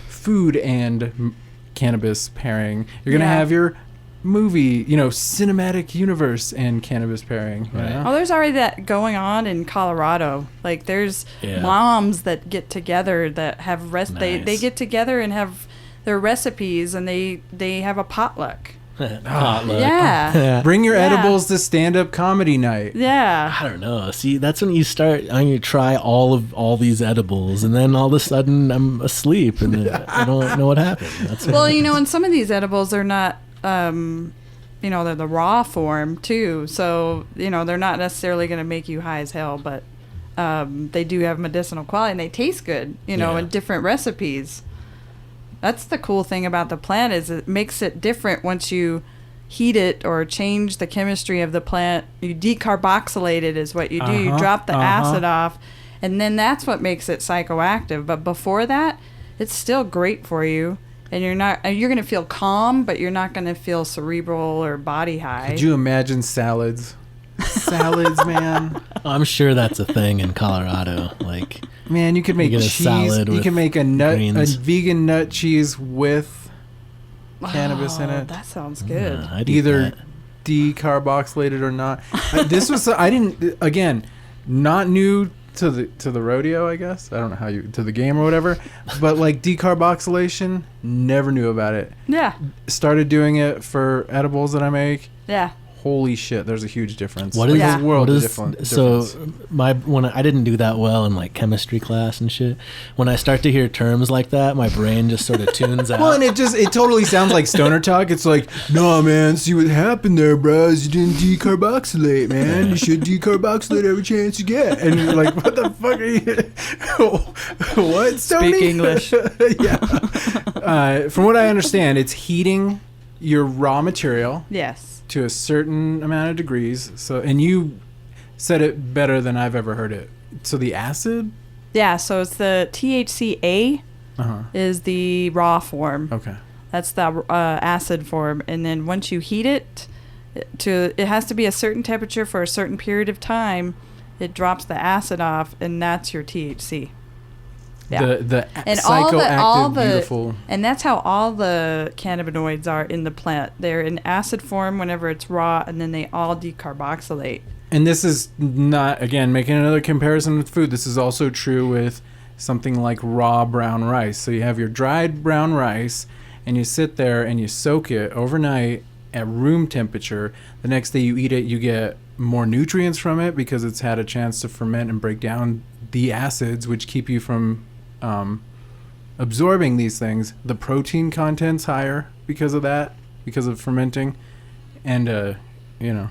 food and cannabis pairing. You're gonna have your movie, cinematic universe and cannabis pairing. You know? Oh, there's already that going on in Colorado. Like there's moms that get together that have they get together and have their recipes, and they have a potluck. Potluck. Yeah. Bring your edibles to stand-up comedy night. Yeah. I don't know. See, that's when you start. You try all these edibles, and then all of a sudden I'm asleep, and I don't know what happened. That's Well, and some of these edibles are not, they're the raw form too. So they're not necessarily going to make you high as hell, but they do have medicinal quality, and they taste good. In different recipes. That's the cool thing about the plant, is it makes it different once you heat it or change the chemistry of the plant. You decarboxylate it is what you do. You drop the acid off, and then that's what makes it psychoactive. But before that, it's still great for you, and you're going to feel calm, but you're not going to feel cerebral or body high. Could you imagine salads? Salads, man. I'm sure that's a thing in Colorado. Like, man, you could make cheese. You can make a vegan nut cheese with cannabis in it. That sounds good. Yeah, either decarboxylated or not. This was not new to the rodeo, I guess. I don't know how to the game or whatever, but like decarboxylation, never knew about it. Yeah. Started doing it for edibles that I make. Yeah. Holy shit, there's a huge difference. What is Yeah. world what of is difference. so when I didn't do that well in like chemistry class and shit. When I start to hear terms like that, my brain just sort of tunes out. Well, and it totally sounds like stoner talk. It's like, no, man, see what happened there, bro, is you didn't decarboxylate, man. You should decarboxylate every chance you get. And you're like, what the fuck are you? What? Stoney? Speak English. Yeah. From what I understand, it's heating your raw material. Yes. To a certain amount of degrees. And you said it better than I've ever heard it. So the acid? Yeah, so it's the THCA is the raw form. Okay. That's the acid form. And then once you heat it, it has to be a certain temperature for a certain period of time. It drops the acid off, and that's your THC. Yeah. The and psychoactive, beautiful. And that's how all the cannabinoids are in the plant. They're in acid form whenever it's raw, and then they all decarboxylate. And this is not, again, making another comparison with food. This is also true with something like raw brown rice. So you have your dried brown rice, and you sit there and you soak it overnight at room temperature. The next day you eat it, you get more nutrients from it because it's had a chance to ferment and break down the acids, which keep you from absorbing these things. The protein content's higher because of that, because of fermenting, and on and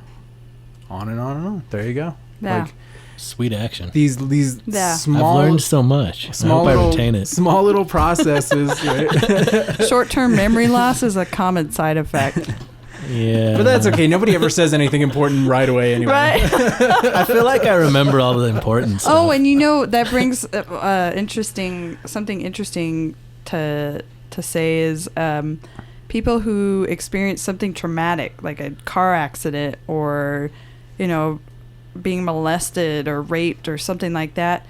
on and on. There you go. Yeah. Like, sweet action. These small. I've learned so much. I hope I retain it. Small little processes. Right? Short-term memory loss is a common side effect. Yeah. But that's okay. Nobody ever says anything important right away anyway. Right? I feel like I remember all the important stuff. Oh, and that brings something interesting to say is people who experience something traumatic, like a car accident or, being molested or raped or something like that,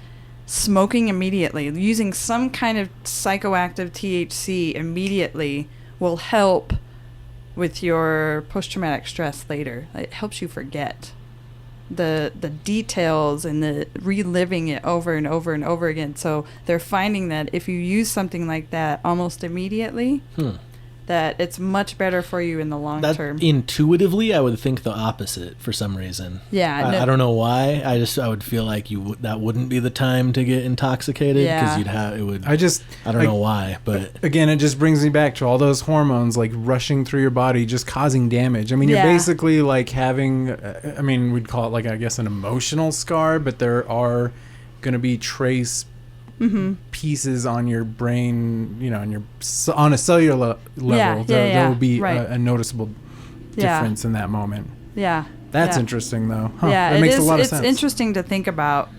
smoking immediately, using some kind of psychoactive THC immediately will help with your post-traumatic stress later. It helps you forget the details and the reliving it over and over and over again. So they're finding that if you use something like that almost immediately, that it's much better for you in the long term. Intuitively, I would think the opposite for some reason. Yeah. I don't know why. I would feel like that wouldn't be the time to get intoxicated because I don't know why, but again, it just brings me back to all those hormones like rushing through your body, just causing damage. I mean, you're basically like having, we'd call it like, I guess, an emotional scar, but there are going to be trace pieces on your brain, on a cellular level. There will be a noticeable difference in that moment. Yeah. That's Yeah. interesting, though. Huh. Yeah, that it makes is. a lot of It's sense. interesting to think about.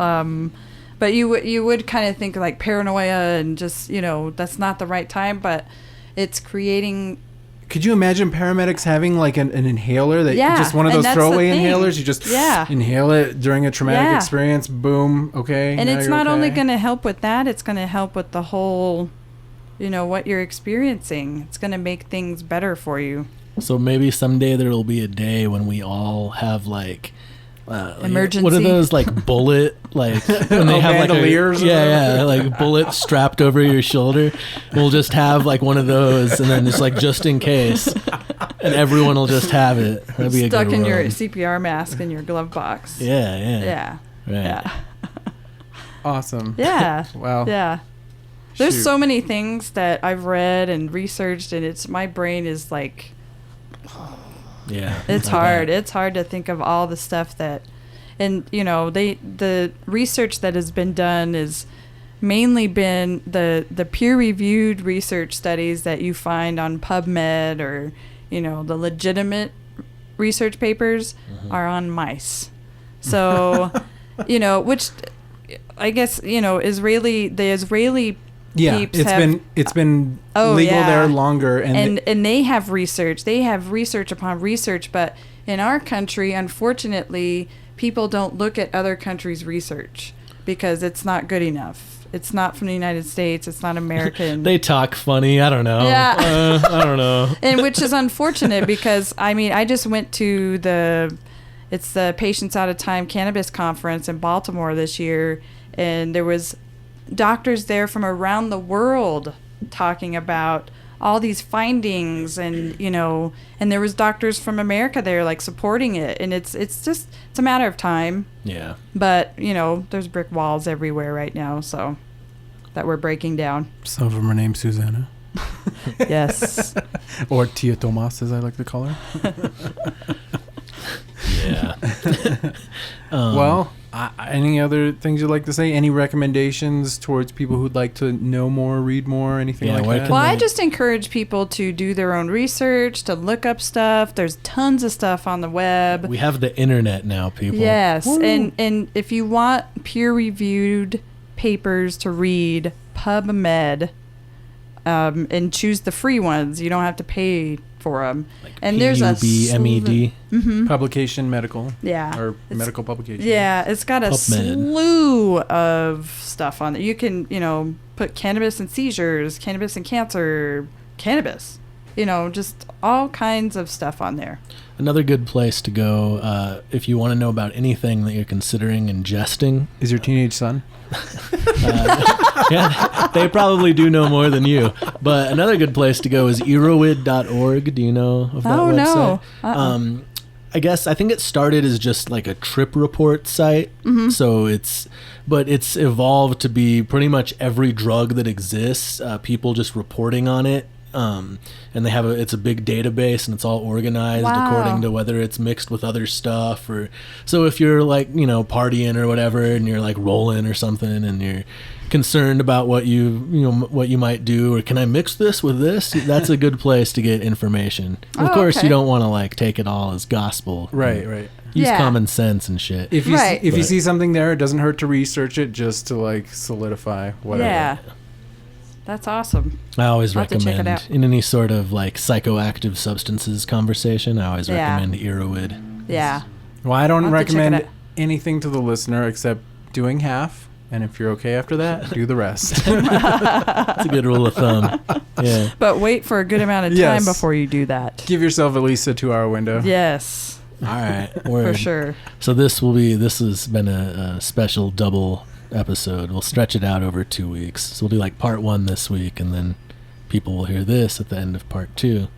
But you would kind of think like paranoia and just, that's not the right time. But it's creating. Could you imagine paramedics having like an inhaler that Yeah, just one of and those that's the throwaway thing. inhalers? You just Yeah. inhale it during a traumatic Yeah. experience. Boom. Okay. And now it's you're not only okay. going to help with that. It's going to help with the whole, what you're experiencing. It's going to make things better for you. So maybe someday there will be a day when we all have like Emergency. What are those like bullet like when they have like bandoliers or like bullet strapped over your shoulder? We'll just have like one of those, and then just like just in case, and everyone will just have it. That'd be Stuck a good in your world. CPR mask in your glove box. Yeah. Yeah. Right. Yeah. Awesome. Yeah. Wow. Yeah. There's Shoot. so many things that I've read and researched, and my brain is like, Yeah. it's I hard. bet. It's hard to think of all the stuff that, and the research that has been done is mainly been the peer-reviewed research studies that you find on PubMed or, the legitimate research papers are on mice. So, which I guess, the Israeli Yeah. peeps It's been Oh, legal yeah. there longer, and and they have research. They have research upon research, but in our country, unfortunately, people don't look at other countries' research because it's not good enough. It's not from the United States. It's not American. They talk funny. I don't know. Yeah. I don't know. And which is unfortunate because, I just went to the Patients Out of Time Cannabis Conference in Baltimore this year, and there was doctors there from around the world talking about all these findings, and and there was doctors from America there like supporting it, and it's a matter of time. Yeah. But there's brick walls everywhere right now, so that we're breaking down. some of them are named Susanna. Yes. Or Tia Tomas, as I like to call her. Yeah. Well, any other things you'd like to say? Any recommendations towards people who'd like to know more, read more, anything Yeah, like where that? can Well, I they- just encourage people to do their own research, to look up stuff. There's tons of stuff on the web. We have the internet now, people. Yes, and if you want peer-reviewed papers to read, PubMed, and choose the free ones. You don't have to pay for them. Like And there's a PUBMED. Publication medical. Yeah. Or It's- medical publication. Yeah, it's got a PubMed. slew of stuff on it. You can, put cannabis and seizures, cannabis and cancer, cannabis. Just all kinds of stuff on there. Another good place to go if you want to know about anything that you're considering ingesting. Is your teenage son? Yeah, they probably do know more than you. But another good place to go is erowid.org. Do you know of that Oh, website? no. I think it started as just like a trip report site. So it's evolved to be pretty much every drug that exists, people just reporting on it. And they have it's a big database, and it's all organized Wow. according to whether it's mixed with other stuff, or so if you're like partying or whatever, and you're like rolling or something, and you're concerned about what what you might do, or can I mix this with this? That's a good place to get information. Of Oh, course, okay. you don't want to like take it all as gospel. Right, right. Use Yeah. common sense and shit. If you Right. if you But- see something there, it doesn't hurt to research it just to like solidify whatever. Yeah. That's awesome. I always I'll have to check it recommend out. in any sort of like psychoactive substances conversation. I always Yeah. recommend Erowid. Yeah. Well, I don't I'll have to check it recommend out. anything to the listener except doing half, and if you're okay after that, do the rest. That's a good rule of thumb. Yeah. But wait for a good amount of time Yes. before you do that. Give yourself at least a 2-hour window. Yes, All right. for Word. sure. So this has been a special double episode. We'll stretch it out over 2 weeks. So we'll do like part 1 this week, and then people will hear this at the end of part 2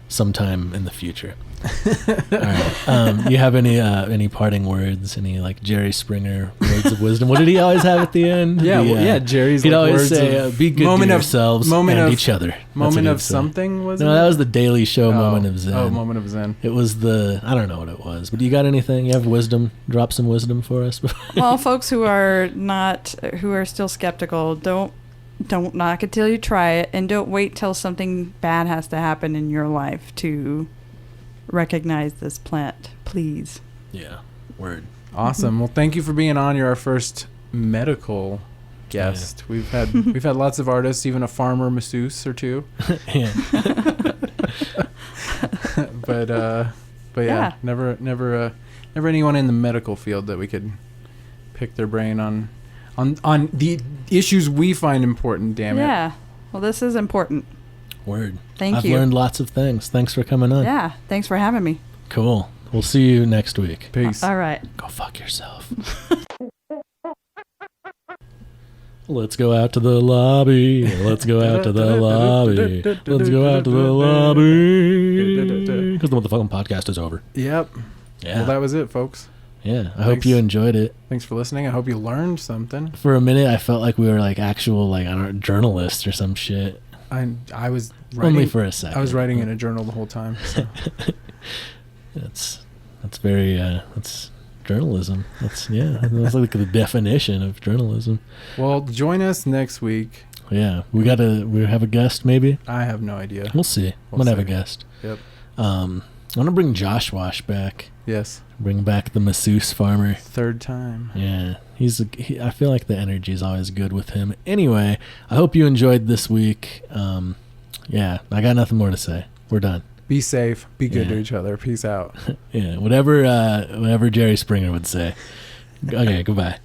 sometime in the future. All right. You have any parting words? Any like Jerry Springer words of wisdom? What did he always have at the end? Jerry's He'd like always words say, of "Be good moment to of- yourselves moment and of- each other." That's what moment he'd of say. something, was it? No, that was the Daily Show moment of Zen. Oh, moment of Zen. It was I don't know what it was, but you got anything? You have wisdom? Drop some wisdom for us. Well, folks who are still skeptical, don't knock it till you try it, and don't wait till something bad has to happen in your life to recognize this plant, please. Yeah. Word. Awesome. Well, thank you for being on. You're our first medical guest. We've had lots of artists, even a farmer masseuse or two. Yeah. but yeah, never anyone in the medical field that we could pick their brain on the issues we find important. Damn it. Yeah. Well, this is important. Word. Thank you. I've learned lots of things. Thanks for coming on. Yeah. Thanks for having me. Cool. We'll see you next week. Peace. All right. Go fuck yourself. Let's go out to the lobby. Let's go out to the lobby. Let's go out to the lobby. Because the motherfucking podcast is over. Yep. Yeah. Well, that was it, folks. Yeah. I hope you enjoyed it. Thanks for listening. I hope you learned something. For a minute, I felt like we were like actual, like, I don't know, journalists or some shit. I was writing, only for a second. I was writing in a journal the whole time. So. That's very that's journalism. That's like the definition of journalism. Well, join us next week. Yeah, we have a guest maybe. I have no idea. We'll see. I'm gonna have a guest. Yep. I'm gonna bring Josh Wash back. Yes. Bring back the masseuse farmer. Third time. Yeah, I feel like the energy is always good with him. Anyway, I hope you enjoyed this week. Yeah, I got nothing more to say. We're done. Be safe. Be good to each other. Peace out. Yeah, whatever Jerry Springer would say. Okay, goodbye.